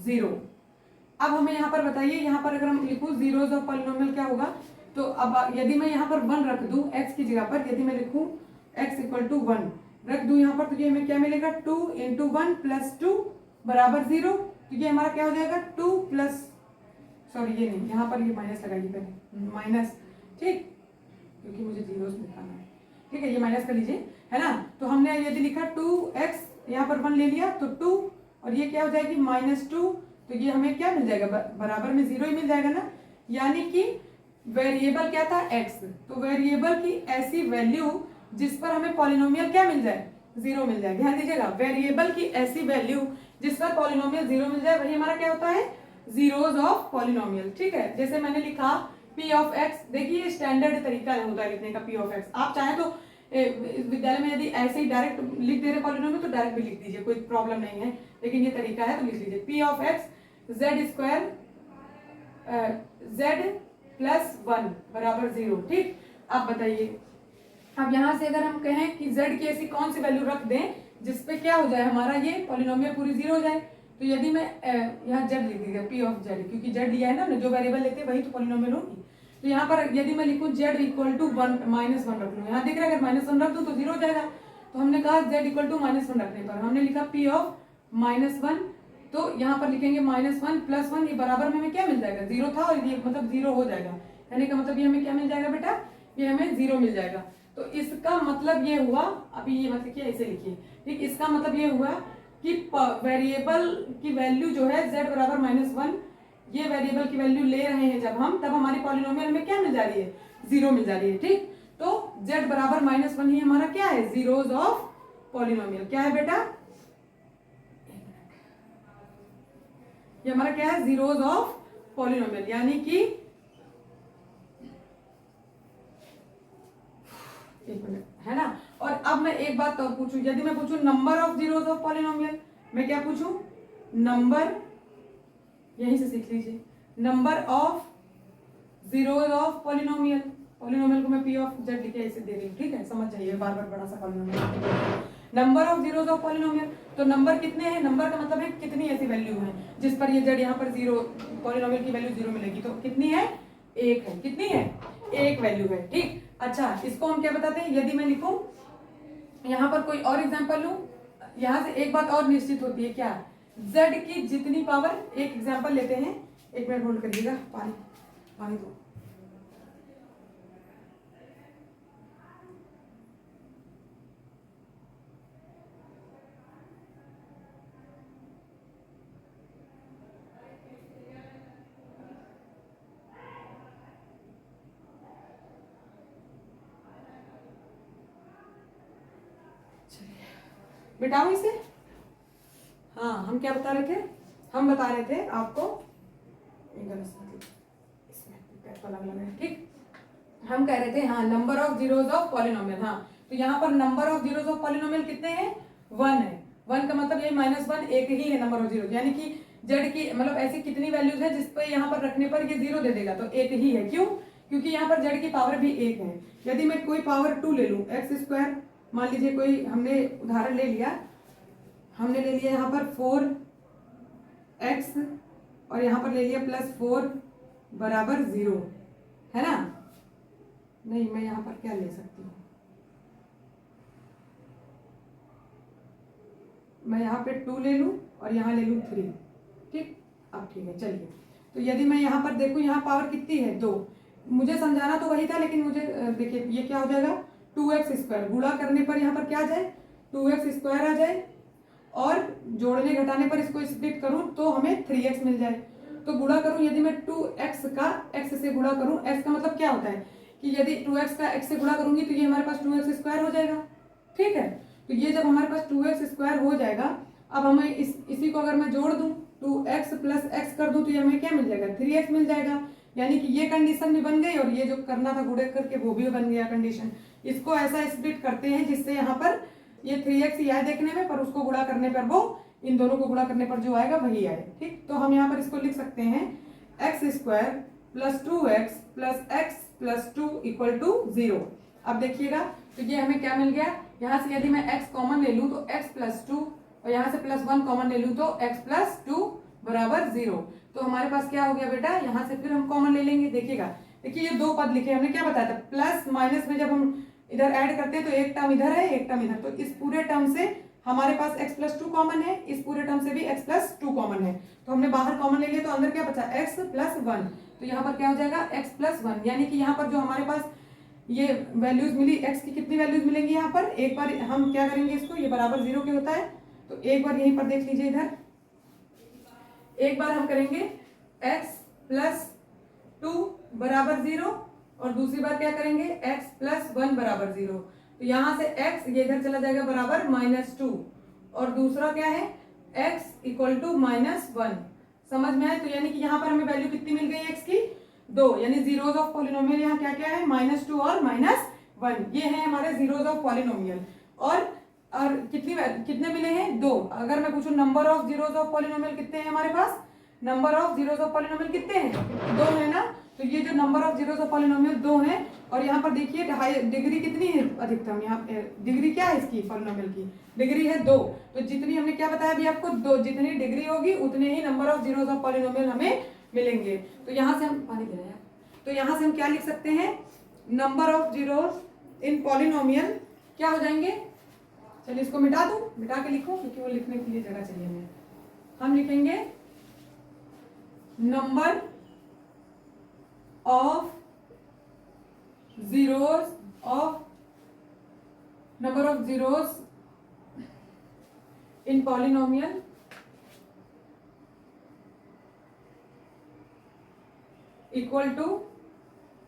0। अब हमें यहाँ पर बताइए, यहाँ पर अगर हम लिखूं जीरोस ऑफ पॉलिनोमियल क्या होगा, तो अब यदि मैं यहाँ पर 1 रख दूं x की जगह पर, यदि मैं लिखूं x = 1 रख दूं यहाँ पर, तो ये हमें क्या मिलेगा, 2 × 1 + 2 = 0। तो ये हमारा क्या हो जाएगा, 2 प्लस, सॉरी ये नहीं, यहाँ पर ये माइनस लगाइए पहले, माइनस, ठीक, क्योंकि मुझे जीरोस निकालना है। ठीक है, ये माइनस कर लीजिए, है ना। तो हमने यदि लिखा 2x, यहाँ पर 1 ले लिया तो 2, और ये क्या हो जाएगी -2, तो ये हमें क्या मिल जाएगा, बराबर में 0 ही मिल जाएगा ना। यानी कि वेरिएबल क्या था, x, तो वेरिएबल की ऐसी वैल्यू जिस पर हमें पॉलिनोमियल क्या मिल जाए, 0 मिल जाए। ध्यान दीजिएगा, वेरिएबल की ऐसी वैल्यू जिस पर पॉलिनोमियल 0 मिल जाए, वही हमारा क्या होता है, जीरोस ऑफ पॉलिनोमियल। ठीक है, जैसे मैंने लिखा p(x), देखिए स्टैंडर्ड तरीका होता है लिखने का p(x). आप चाहे तो विद्यालय में यदि ऐसे ही डायरेक्ट लिख दे रहे पॉलिनोमियल तो डायरेक्ट भी लिख दीजिए, कोई प्रॉब्लम नहीं है, लेकिन ये तरीका है तो लिख लीजिए p(x) z² + 1 = 0। ठीक, अब बताइए, अब यहाँ से अगर हम कहें कि z की ऐसी कौन सी वैल्यू रख दें जिसपे क्या हो जाए, हमारा ये पॉलिनोमियल पूरी 0 हो जाए, तो यदि मैं यहाँ z लिख दीजिएगा p(z), क्योंकि z लिया है ना, जो वेरिएबल लेते हैं वही तो पॉलिनोमियल होगी। तो यहाँ पर यदि मैं लिखूँ z = 1 -1 रख लूँ, यहाँ देख रहे हैं अगर -1 रख दूँ तो 0 हो जाएगा। तो हमने कहा z = -1 रखने पर हमने लिखा p(-1), तो यहाँ पर लिखेंगे -1 + 1, ये बराबर में हमें क्या मिल जाएगा, 0 था, और ये मतलब 0 हो जाएगा, यानी का मतलब ये हमें क्या मिल जाएगा बेटा, ये हमें 0 मिल जाएगा। तो इसका मतलब ये हुआ, अभी ये मतलब क्या, ऐसे लिखिए। ठीक, इसका मतलब ये हुआ कि वेरिएबल की वैल्यू जो है z बराबर -1, ये वेरिएबल की वैल्यू ले रहे हैं जब हम, तब हमारी पॉलिनोमियल हमें क्या मिल जा रही है, 0 मिल जा रही है। ठीक, तो z बराबर -1 ही हमारा क्या है, जीरोज ऑफ पॉलिनोमियल। क्या है बेटा, ये हमारा क्या है, जीरोज ऑफ पॉलिनोमियल, यानी कि एक मिनट, है ना। और अब मैं एक बात और पूछूं, यदि मैं पूछूं number of zeros of polynomial, मैं क्या पूछूं, नंबर, यहीं से सीख लीजिए, number of zeros of polynomial. Polynomial को मैं पी ऑफ जेड लिखे ऐसे दे रही हूँ, ठीक है, समझ जाइए, बार बार बड़ा सा polynomial. Number of zeros of polynomial, तो नंबर कितने हैं, नंबर का मतलब है कितनी ऐसी वैल्यू है जिस पर ये जेड यहाँ पर जीरो, पॉलिनोमियल की वैल्यू 0 मिलेगी, तो कितनी है, एक है। कितनी है, एक वैल्यू है। ठीक, अच्छा, इसको हम क्या बताते हैं, यदि मैं लिखूं यहाँ पर कोई और एग्जाम्पल लूं, यहाँ से एक बात और निश्चित होती है, क्या, z की जितनी पावर, एक एग्जाम्पल लेते हैं, एक मिनट होल्ड करिएगा, पानी पानी दो। मिटाओ इसे। हाँ, हम क्या बता रहे थे, हम बता रहे थे आपको, ठीक, हम कह रहे थे, हाँ, number of zeros of polynomial. हाँ, तो यहाँ पर number of zeros of polynomial कितने हैं, 1 है। 1 का मतलब ये -1 एक ही है नंबर ऑफ जीरो, यानी कि जेड की मतलब ऐसी कितनी वैल्यूज है जिस पर यहाँ पर रखने पर ये 0 दे देगा, तो एक ही है। क्यों, क्योंकि यहाँ पर जेड की पावर भी 1 है। यदि मैं कोई पावर 2 ले लूँ, x², मान लीजिए कोई हमने उदाहरण ले लिया, हमने ले लिया यहाँ पर 4x और यहाँ पर ले लिया +4 बराबर 0, है ना। नहीं, मैं यहाँ पर क्या ले सकती हूँ, मैं यहाँ पे 2 ले लूँ और यहाँ ले लूँ 3। ठीक, अब ठीक है, चलिए। तो यदि मैं यहाँ पर देखूँ, यहाँ पावर कितनी है, 2। मुझे समझाना तो वही था, लेकिन मुझे देखिए ये क्या हो जाएगा, 2x², गुणा करने पर यहाँ पर क्या आ जाए, 2x² आ जाए, और जोड़ने घटाने पर इसको स्प्लिट करूं तो हमें 3x मिल जाए। तो गुणा करूं, यदि मैं 2x का x से गुणा करूं, x का मतलब क्या होता है कि यदि 2x का x से गुणा करूंगी तो ये हमारे पास 2x² हो जाएगा। ठीक है, तो ये जब हमारे पास 2x² हो जाएगा, अब हमें इसी को अगर मैं जोड़ दूं, 2x + x कर दूं, तो ये हमें क्या मिल जाएगा, 3x मिल जाएगा। यानी कि ये कंडीशन भी बन गई और ये जो करना था गुणे करके वो भी बन गया कंडीशन। इसको ऐसा स्प्लिट करते हैं जिससे यहाँ पर ये 3x ही आए देखने में, पर उसको गुणा करने पर वो, इन दोनों को गुणा करने पर जो आएगा वही आए। ठीक, तो हम यहाँ पर इसको लिख सकते हैं x² + 2x + x + 2 = 0। अब देखिएगा, तो ये हमें क्या मिल गया, यहाँ से यदि मैं x कॉमन ले लूँ तो x + 2, और यहाँ से +1 कॉमन ले लूँ तो x + 2 बराबर 0। तो हमारे पास क्या हो गया बेटा, यहाँ से फिर हम कॉमन ले लेंगे। देखिएगा, देखिए ये 2 पद लिखे, हमने क्या बताया था, प्लस माइनस में जब हम इधर ऐड करते हैं तो एक टर्म इधर है, एक टर्म इधर, तो इस पूरे टर्म से हमारे पास x + 2 कॉमन है, इस पूरे टर्म से भी x + 2 कॉमन है, तो हमने बाहर कॉमन ले लिया, तो अंदर क्या बचा, x + 1। तो यहाँ पर क्या हो जाएगा, x + 1, यानी कि यहाँ पर जो हमारे पास ये वैल्यूज मिली, x की कितनी वैल्यूज मिलेंगी यहाँ पर, एक बार हम क्या करेंगे इसको, ये बराबर 0 के होता है, तो एक बार यहीं पर देख लीजिए, इधर एक बार हम करेंगे x + 2 बराबर 0, और दूसरी बार क्या करेंगे, x + 1 बराबर 0। तो यहाँ से x ये इधर चला जाएगा बराबर -2, और दूसरा क्या है, x = -1। समझ में आए, तो यानी कि यहाँ पर हमें वैल्यू कितनी मिल गई x की, 2, यानी जीरोज ऑफ पॉलिनोमियल यहाँ क्या क्या है, -2 और -1, ये है हमारे जीरोज ऑफ पॉलिनोमियल। और कितने मिले हैं, 2। अगर मैं पूछूं number of zeros of polynomial कितने हैं हमारे पास, number of zeros of polynomial कितने हैं, 2 है ना। तो ये जो number of zeros of polynomial 2 है, और यहाँ पर देखिए डिग्री कितनी है, अधिकतम, यहाँ डिग्री क्या है इसकी, पॉलिनोमियल की डिग्री है 2। तो जितनी हमने क्या बताया अभी आपको, 2, जितनी डिग्री होगी उतने ही number of zeros of polynomial हमें मिलेंगे। तो यहाँ से हम पानी दे रहे हैं, तो यहाँ से हम क्या लिख सकते हैं, number of zeros in polynomial क्या हो जाएंगे, चलिए इसको मिटा दूं, मिटा के लिखो, क्योंकि वो लिखने के लिए जगह चाहिए हमें। हम लिखेंगे number of zeros in polynomial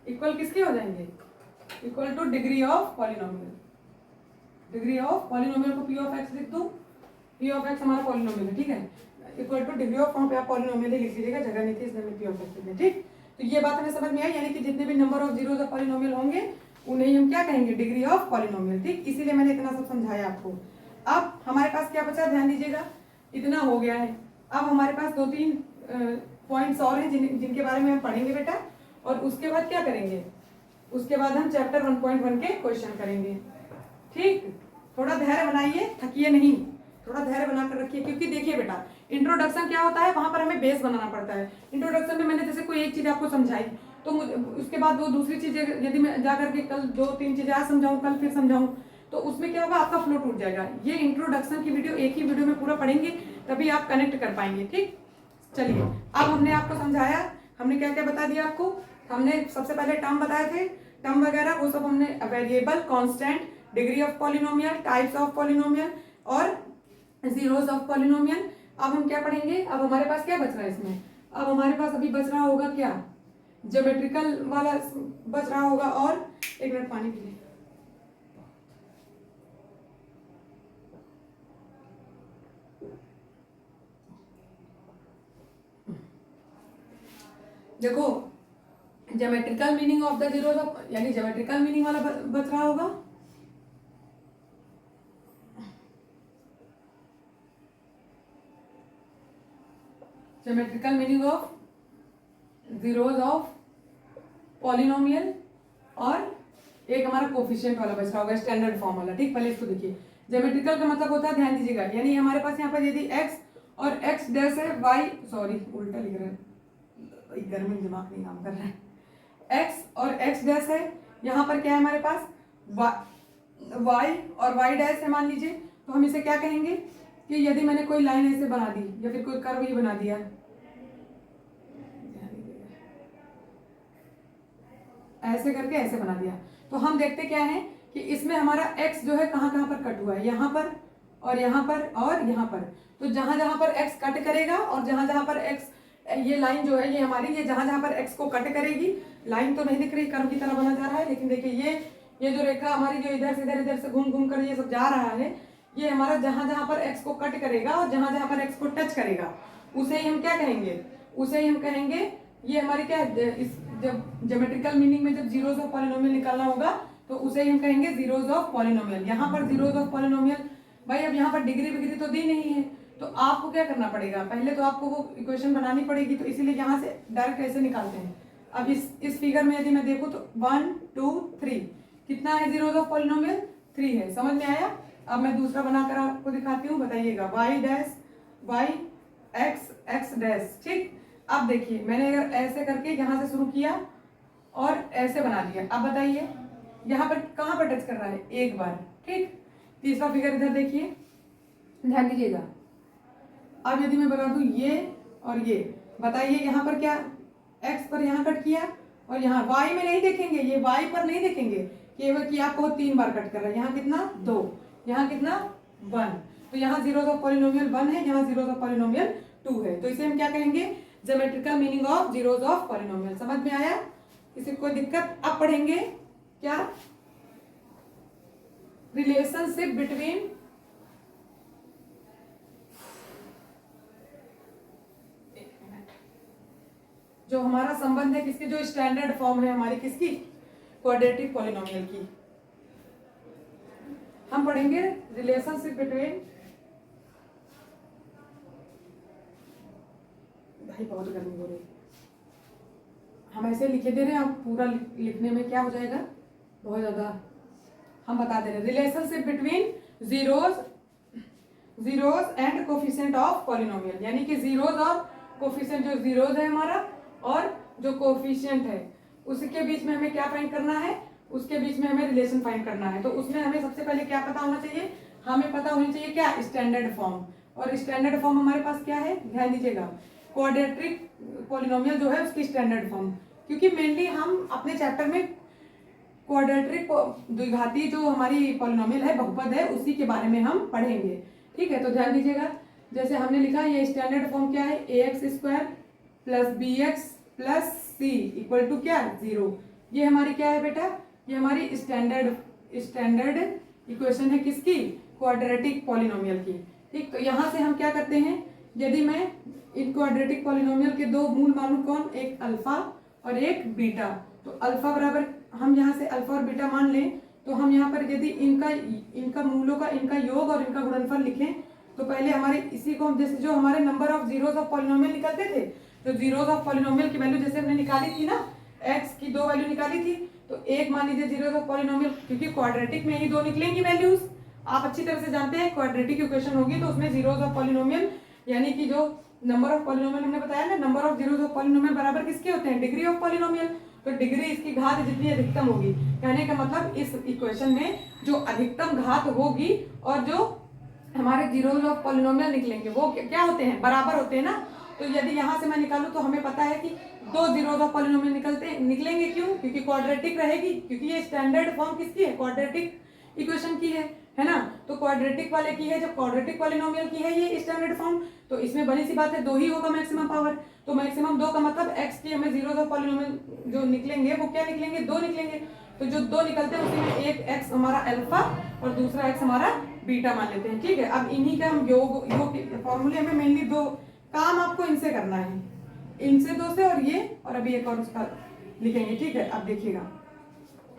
equal किसके हो जाएंगे, equal two degree of polynomial. Degree of polynomial को पी ऑफ एक्स लिख दूं, पी ऑफ एक्स हमारा पॉलिनोमियल है, ठीक है, इक्वल टू डिग्री ऑफ, वहां पे आप पॉलिनोमियल ही लिख लीजिएगा, जगह नहीं थी इसलिए मैं पी ऑफ एक्स लिख, ठीक। तो ये बात हमें समझ में आई, यानी कि जितने भी number of zeros of polynomial होंगे उन्हें ही हम क्या कहेंगे, डिग्री ऑफ पॉलिनोमियल, ठीक। इसीलिए मैंने इतना सब समझाया आपको। अब हमारे पास क्या बचा, ध्यान दीजिएगा, इतना हो गया है। अब हमारे पास 2-3 पॉइंट्स और हैं जिनके बारे में हम पढ़ेंगे बेटा, और उसके बाद क्या करेंगे, उसके बाद हम चैप्टर 1.1 के क्वेश्चन करेंगे, ठीक। थोड़ा धैर्य बनाइए, थकिए नहीं, थोड़ा धैर्य बनाकर रखिए, क्योंकि देखिए बेटा, इंट्रोडक्शन क्या होता है, वहां पर हमें बेस बनाना पड़ता है। इंट्रोडक्शन में मैंने जैसे कोई एक चीज आपको समझाई, तो उसके बाद वो दूसरी चीज यदि मैं जाकर के कल 2-3 चीजें आज समझाऊं, कल फिर समझाऊं, तो उसमें क्या होगा, आपका फ्लो टूट जाएगा। ये इंट्रोडक्शन की वीडियो एक ही वीडियो में पूरा पढ़ेंगे, तभी आप कनेक्ट कर पाएंगे, ठीक। चलिए, अब हमने आपको समझाया, हमने क्या क्या बता दिया आपको। हमने सबसे पहले टर्म बताए थे, टर्म वगैरह वो सब हमने, variable, constant, degree of polynomial, types of polynomial और जीरोस ऑफ पॉलिनोमियल। अब हम क्या पढ़ेंगे, अब हमारे पास क्या बच रहा है इसमें, अब हमारे पास अभी बच रहा होगा क्या, ज्योमेट्रिकल वाला बच रहा होगा, और एक मिनट पानी पी लें। देखो, geometrical meaning of the zeros of, यानी ज्योमेट्रिकल मीनिंग वाला बच रहा होगा, geometrical meaning of zeros of polynomial, और एक हमारा कोफिशिएंट वाला बच रहा होगा, स्टैंडर्ड फॉर्म वाला, ठीक। पहले इसको देखिए, ज्योमेट्रिकल का मतलब होता है, ध्यान दीजिएगा, यानी हमारे पास यहाँ पर यदि x और x डैश है, y, सॉरी उल्टा लिख रहे हैं, गर्मी में दिमाग नहीं काम कर रहा है, x और x डैश है, यहाँ पर क्या है हमारे पास, y और y डैश है मान लीजिए, तो हम इसे क्या कहेंगे कि यदि मैंने कोई लाइन ऐसे बना दी या फिर कोई कर्व ही बना दिया, ऐसे करके ऐसे बना दिया, तो हम देखते क्या है कि इसमें हमारा x जो है कहाँ कहाँ पर कट हुआ है, यहाँ पर और यहाँ पर और यहाँ पर। तो जहां जहां पर x कट करेगा और जहां जहां पर x, ये लाइन जो है ये हमारी, ये जहां जहां पर x को कट करेगी, लाइन तो नहीं दिख रही, कर्व की तरह बना जा रहा है, लेकिन देखिए ये जो रेखा हमारी जो इधर से इधर से घूम घूम कर ये सब जा रहा है, ये हमारा जहां जहां पर x को कट करेगा और जहां जहां पर x को टच करेगा, उसे ही हम क्या कहेंगे, उसे ही हम कहेंगे, ये हमारी क्या, इस जब ज्योमेट्रिकल मीनिंग में जब जीरोस ऑफ पॉलिनोमियल निकालना होगा तो उसे ही हम कहेंगे जीरोस ऑफ पॉलिनोमियल। यहाँ पर जीरोस ऑफ पॉलिनोमियल, भाई अब यहाँ पर डिग्री विग्री तो दी नहीं है, तो आपको क्या करना पड़ेगा, पहले तो आपको वो इक्वेशन बनानी पड़ेगी, तो इसीलिए यहाँ से डायरेक्ट ऐसे निकालते हैं। अब इस फिगर में यदि मैं देखूँ तो 1 2 3 कितना है, जीरोस ऑफ पॉलिनोमियल 3 है, समझ में आया। अब मैं दूसरा बनाकर आपको दिखाती हूँ, बताइएगा, y dash y x dash, ठीक। अब देखिए, मैंने अगर ऐसे करके यहाँ से शुरू किया और ऐसे बना दिया, अब बताइए यहाँ पर कहाँ पर टच कर रहा है, एक बार, ठीक। तीसरा फिगर इधर देखिए, ध्यान दीजिएगा, अब यदि मैं बता दूं ये और ये, बताइए यहाँ पर क्या, x पर यहाँ कट किया और यहाँ y में नहीं देखेंगे, ये y पर नहीं देखेंगे, केवल कि आपको 3 बार कट कर रहा है, यहाँ कितना 2, यहाँ कितना 1, तो यहाँ जीरोस ऑफ पॉलिनोमियल 1 है, यहाँ जीरोस ऑफ पॉलिनोमियल 2 है, तो इसे हम क्या कहेंगे, geometrical meaning of zeros of polynomial. समझ में आया, किसी कोई दिक्कत। अब पढ़ेंगे क्या, रिलेशनशिप बिटवीन जो हमारा संबंध है किसकी, जो स्टैंडर्ड फॉर्म है हमारी किसकी, क्वाड्रेटिक पॉलिनोमियल की। हम पढ़ेंगे रिलेशनशिप बिटवीन, भाई बहुत गर्मी हो रही है, हम ऐसे लिखे दे रहे हैं, अब पूरा लिखने में क्या हो जाएगा, बहुत ज्यादा, हम बता दे रहे हैं, relationship between zeros and coefficient of polynomial, यानी कि जीरोस और कोफिशिएंट, जो जीरोस है हमारा और जो कोफिशिएंट है उसके बीच में हमें क्या फाइंड करना है, उसके बीच में हमें रिलेशन फाइंड करना है। तो उसमें हमें सबसे पहले क्या पता होना चाहिए, हमें पता होनी चाहिए क्या, स्टैंडर्ड फॉर्म। और स्टैंडर्ड फॉर्म हमारे पास क्या है, ध्यान दीजिएगा, क्वाड्रेटिक पॉलिनोमियल जो है उसकी स्टैंडर्ड फॉर्म, क्योंकि मेनली हम अपने चैप्टर में क्वाड्रेटिक द्विघाती जो हमारी पॉलिनोमियल है, बहुपद है, उसी के बारे में हम पढ़ेंगे। ठीक है, तो ध्यान दीजिएगा, जैसे हमने लिखा ये स्टैंडर्ड फॉर्म क्या है, ax² plus bx plus c equal to क्या, 0। ये हमारी क्या है बेटा, ये हमारी स्टैंडर्ड इक्वेशन है किसकी, क्वाड्रेटिक पॉलिनोमियल की। ठीक, तो यहाँ से हम क्या करते हैं, यदि मैं इन क्वाड्रेटिक पॉलिनोमियल के दो मूल मानूं, कौन, एक अल्फा और एक बीटा, तो अल्फा बराबर हम यहाँ से अल्फा और बीटा मान लें, तो हम यहाँ पर यदि इनका मूलों का इनका योग और इनका गुणनफल लिखें, तो पहले हमारे इसी को हम जैसे जो हमारे number of zeros of polynomial निकलते थे, तो जीरोस ऑफ पॉलिनोमियल की वैल्यू जैसे हमने निकाली थी ना, एक्स की दो वैल्यू निकाली थी, तो एक मान लीजिए जीरोस ऑफ पॉलिनोमियल, क्योंकि क्वाड्रेटिक में ही दो निकलेंगी वैल्यूज, आप अच्छी तरह से जानते हैं क्वाड्रेटिक इक्वेशन होगी तो उसमें जीरोस ऑफ पॉलिनोमियल यानी कि जो नंबर ऑफ पॉलिनोमियल हमने बताया ना, number of zeros of polynomial बराबर किसके होते हैं, डिग्री ऑफ पॉलिनोमियल। तो डिग्री इसकी घात जितनी अधिकतम होगी, कहने का मतलब इस इक्वेशन में जो अधिकतम घात होगी और जो हमारे जीरोस ऑफ पॉलिनोमियल निकलेंगे वो क्या होते हैं, बराबर होते हैं ना। तो यदि यहाँ से मैं निकालूं तो हमें पता है कि दो जीरोस ऑफ पॉलिनोमियल निकलेंगे, क्यों, क्योंकि क्वाड्रेटिक रहेगी, क्योंकि ये स्टैंडर्ड फॉर्म किसकी है, क्वाड्रेटिक इक्वेशन की है ना। तो क्वाड्रेटिक वाले की है, जब क्वाड्रेटिक पॉलिनोमियल की है ये स्टैंडर्ड फॉर्म, तो इसमें बड़ी सी बात है, दो ही होगा मैक्सिमम पावर, तो मैक्सिमम दो का मतलब x की हमें जीरोस ऑफ पॉलिनोमियल जो निकलेंगे वो क्या निकलेंगे, दो निकलेंगे। तो जो दो निकलते हैं उसी में एक x हमारा अल्फा और दूसरा x हमारा बीटा मान लेते हैं। ठीक है, अब इन्हीं का हम योग फॉर्मूले में मेनली दो काम आपको इनसे करना है, इनसे दो से और अभी एक और उसका लिखेंगे। ठीक है, अब देखिएगा,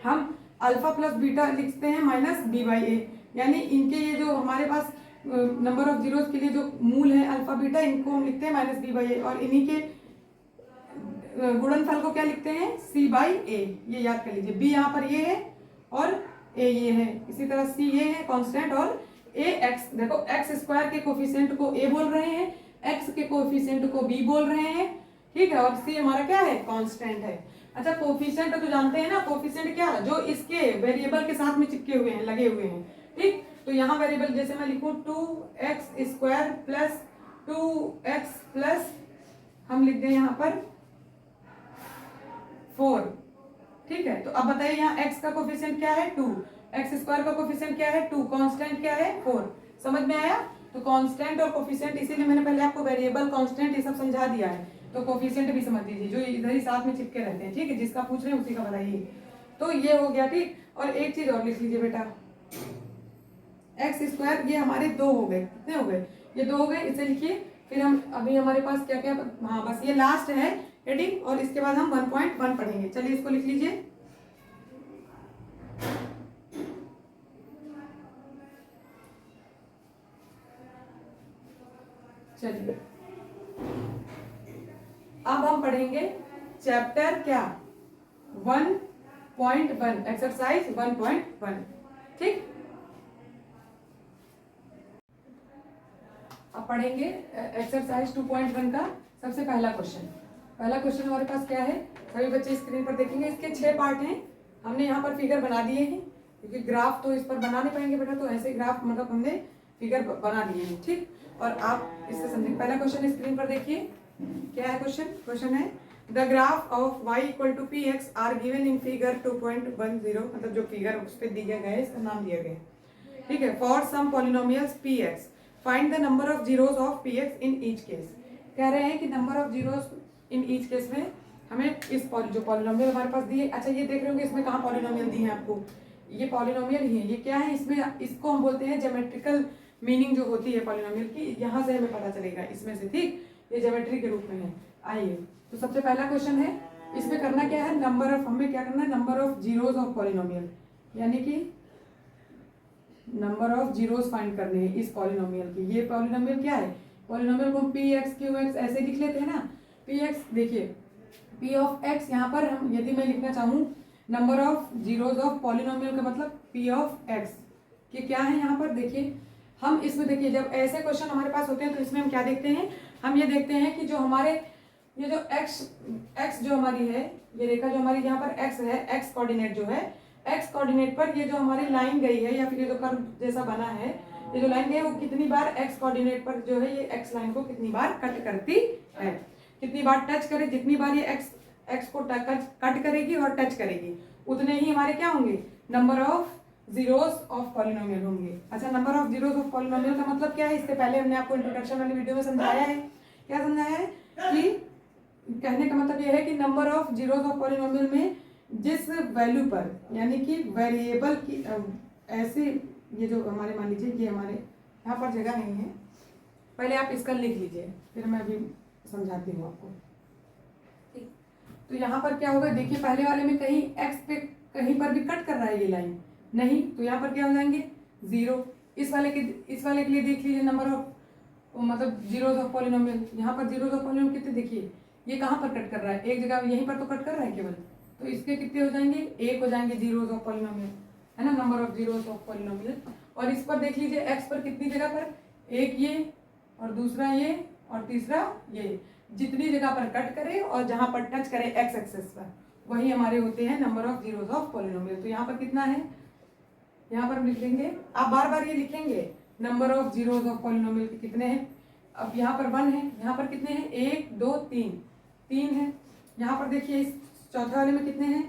हम अल्फा प्लस बीटा लिखते हैं माइनस बी बाई ए, यानी इनके ये जो हमारे पास नंबर ऑफ जीरोस के लिए जो मूल है अल्फा बीटा, इनको हम लिखते हैं माइनस बी बाई ए, और इन्हीं के गुणनफल को क्या लिखते हैं, सी बाई ए। ये याद कर लीजिए, बी यहाँ पर ये है और ए ये है, इसी तरह सी ये है कांस्टेंट, और ए एक्स, देखो एक्स स्क्वायर के कोफिशिएंट को ए बोल रहे हैं, एक्स के कोफिशिएंट को बी बोल रहे हैं। ठीक है, और सी हमारा क्या है, कांस्टेंट है। अच्छा, कोफिशिएंट तो जानते हैं ना, कोफिशिएंट क्या है, जो इसके वेरिएबल के साथ में चिपके हुए हैं, लगे हुए हैं। ठीक, तो यहाँ वेरिएबल जैसे मैं लिखूं 2x² प्लस 2x प्लस हम लिख दें यहाँ पर 4। ठीक है, तो अब बताइए यहाँ x का कोफिशिएंट क्या है, 2, x² का कोफिशिएंट क्या है, 2, कांस्टेंट क्या है, 4। समझ में आया। तो कांस्टेंट और कोफिशिएंट, इसीलिए मैंने पहले आपको वेरिएबल, कांस्टेंट ये सब समझा दिया है, तो कोफिशिएंट भी समझ लीजिए, जो इधर ही साथ में चिपके रहते हैं। ठीक है, जिसका पूछ रहे हैं उसी का बताइए। तो ये हो गया। ठीक, और एक चीज और लिख लीजिए बेटा, x², ये हमारे दो हो गए, कितने हो गए, ये दो हो गए, इसे लिखिए। फिर हम अभी हमारे पास क्या क्या, हाँ बस ये लास्ट है हेडिंग, और इसके बाद हम 1.1 पढ़ेंगे। चलिए इसको लिख लीजिए। चलिए अब हम पढ़ेंगे चैप्टर क्या, 1.1, एक्सरसाइज 1.1। ठीक, अब पढ़ेंगे एक्सरसाइज 2.1 का सबसे पहला क्वेश्चन। पहला क्वेश्चन हमारे पास क्या है, सभी बच्चे स्क्रीन पर देखेंगे। इसके 6 पार्ट हैं, हमने यहाँ पर फिगर बना दिए हैं, क्योंकि ग्राफ तो इस पर बना नहीं पाएंगे बेटा, तो ऐसे ग्राफ मतलब हमने फिगर बना दिए हैं। ठीक, और आप इससे समझेंगे। पहला क्वेश्चन स्क्रीन पर देखिए, क्या है क्वेश्चन, क्वेश्चन है the graph of y equal to p x are given in figure 2.10, मतलब जो फिगर उस पर दिया गया है, इसका नाम दिया गया है। ठीक है, for some polynomials p x find the number of zeros of p x in each case. कह रहे हैं कि number of zeros in each case में हमें इस जो पॉलिनोमियल हमारे पास दिए, अच्छा ये देख रहे होंगे इसमें कहाँ पॉलिनोमियल दिए हैं आपको, ये पॉलिनोमियल ही है। ये क्या है, इसमें इसको हम बोलते हैं ज्योमेट्रिकल मीनिंग जो होती है पॉलिनोमियल की, यहाँ से हमें पता चलेगा इसमें से। ठीक, ये ज्योमेट्री के रूप में है। आइए, तो सबसे पहला क्वेश्चन है, इसमें करना क्या है, नंबर ऑफ, हमें क्या करना है, number of zeros of polynomial, यानी कि नंबर ऑफ जीरोस फाइंड करने हैं इस पॉलिनोमियल की। ये पॉलिनोमियल क्या है, पॉलिनोमियल को हम पी एक्स क्यू एक्स ऐसे लिख लेते हैं ना। पी एक्स, देखिए पी ऑफ एक्स, यहाँ पर हम यदि मैं लिखना चाहूँ number of zeros of polynomial का मतलब पी ऑफ एक्स कि क्या है, यहाँ पर देखिए हम इसमें देखिए जब ऐसे क्वेश्चन हमारे पास होते हैं तो इसमें हम क्या देखते हैं, हम ये देखते हैं कि जो हमारे ये जो x जो हमारी है, ये रेखा जो हमारी यहाँ पर x है, x कोऑर्डिनेट जो है, x कोऑर्डिनेट पर ये जो हमारी लाइन गई है या फिर ये जो कर्व जैसा बना है, ये जो लाइन गई है वो कितनी बार x कोऑर्डिनेट पर जो है ये x लाइन को कितनी बार कट करती है, कितनी बार टच करे, जितनी बार ये x को कट करेगी और टच करेगी उतने ही हमारे क्या होंगे, number of zeros of polynomial होंगे। अच्छा, number of zeros of polynomial का मतलब क्या है? इससे पहले हमने आपको इंट्रोडक्शन वाली वीडियो में समझाया है। क्या समझाया है? कि कहने का मतलब यह है कि number of zeros of polynomial में जिस वैल्यू पर, यानी कि वेरिएबल की ऐसे, ये जो हमारे मान लीजिए कि हमारे यहाँ पर जगह नहीं है, पहले आप इसका लिख लीजिए, फिर मैं अभी समझाती हूँ आपको। ठीक, तो यहाँ पर क्या होगा, देखिए पहले वाले में कहीं एक्स पे कहीं पर भी कट कर रहा है ये लाइन नहीं, तो यहाँ पर क्या हो जाएंगे? जीरो। इस वाले के लिए देख लीजिए नंबर ऑफ मतलब जीरोस ऑफ पॉलिनोमियल, यहाँ पर जीरोस ऑफ पॉलिनोमियल कितने, देखिए ये कहाँ पर कट कर रहा है? एक जगह यहीं पर तो कट कर रहा है केवल, तो इसके कितने हो जाएंगे? एक हो जाएंगे जीरोस ऑफ पॉलिनोमियल, है ना, number of zeros of polynomial. और इस पर देख लीजिए एक्स पर कितनी जगह पर, एक ये और दूसरा ये और तीसरा ये, जितनी जगह पर कट करे और जहां पर टच करे एक्स एक्सेस पर, वही हमारे होते हैं number of zeros of polynomial. तो यहाँ पर कितना है? यहाँ पर हम लिख लेंगे, आप बार बार ये लिखेंगे number of zeros of polynomial के कितने हैं। अब यहाँ पर 1 है, यहाँ पर कितने हैं? 1 2 3, 3 है। यहाँ पर देखिए इस चौथे वाले में कितने हैं?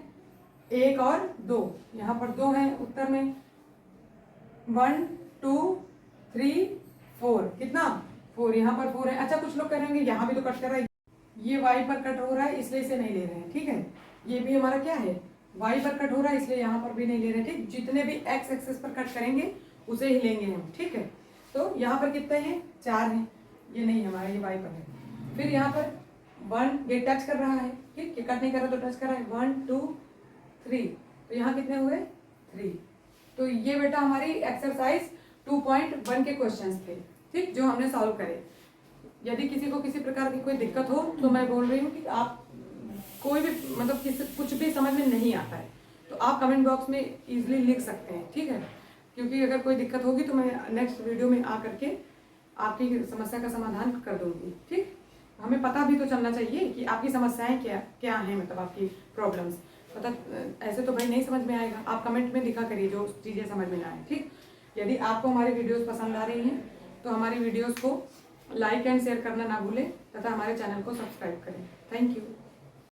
1 और 2, यहाँ पर 2 है उत्तर में। 1 2 3 4, कितना? 4, यहाँ पर 4 है। अच्छा, कुछ लोग कहेंगे यहाँ भी तो कट कर रहा है, ये y पर कट हो रहा है इसलिए इसे नहीं ले रहे हैं, ठीक है। ये भी हमारा क्या है? y पर कट हो रहा है इसलिए यहाँ पर भी नहीं ले रहे हैं, ठीक। जितने भी x एक्सेस पर कट करेंगे उसे ही लेंगे हम, ठीक है। तो यहाँ पर कितने हैं? 4 हैं, ये नहीं हमारा, ये y पर है। फिर यहाँ पर 1, ये टच कर रहा है, ठीक, ये कट नहीं कर रहा तो टच कर रहा है। 1 2 3, तो यहाँ कितने हुए? 3। तो ये बेटा हमारी एक्सरसाइज 2.1 के क्वेश्चंस थे, ठीक, जो हमने सॉल्व करे। यदि किसी को किसी प्रकार की कोई दिक्कत हो तो मैं बोल रही हूँ कि आप कोई भी मतलब कुछ भी समझ में नहीं आता है तो आप कमेंट बॉक्स में इजीली लिख सकते हैं, ठीक है। क्योंकि अगर कोई दिक्कत होगी तो मैं नेक्स्ट वीडियो में आ करके आपकी समस्या का समाधान कर दूंगी, ठीक। हमें पता भी तो चलना चाहिए कि आपकी समस्याएं क्या क्या हैं, मतलब आपकी प्रॉब्लम्स पता, ऐसे तो भाई नहीं समझ में आएगा। आप कमेंट में लिखा करिए जो चीज़ें समझ में ना आए, ठीक। यदि आपको हमारी वीडियोस पसंद आ रही हैं तो हमारी वीडियोस को लाइक एंड शेयर करना ना भूलें तथा हमारे चैनल को सब्सक्राइब करें। Thank you.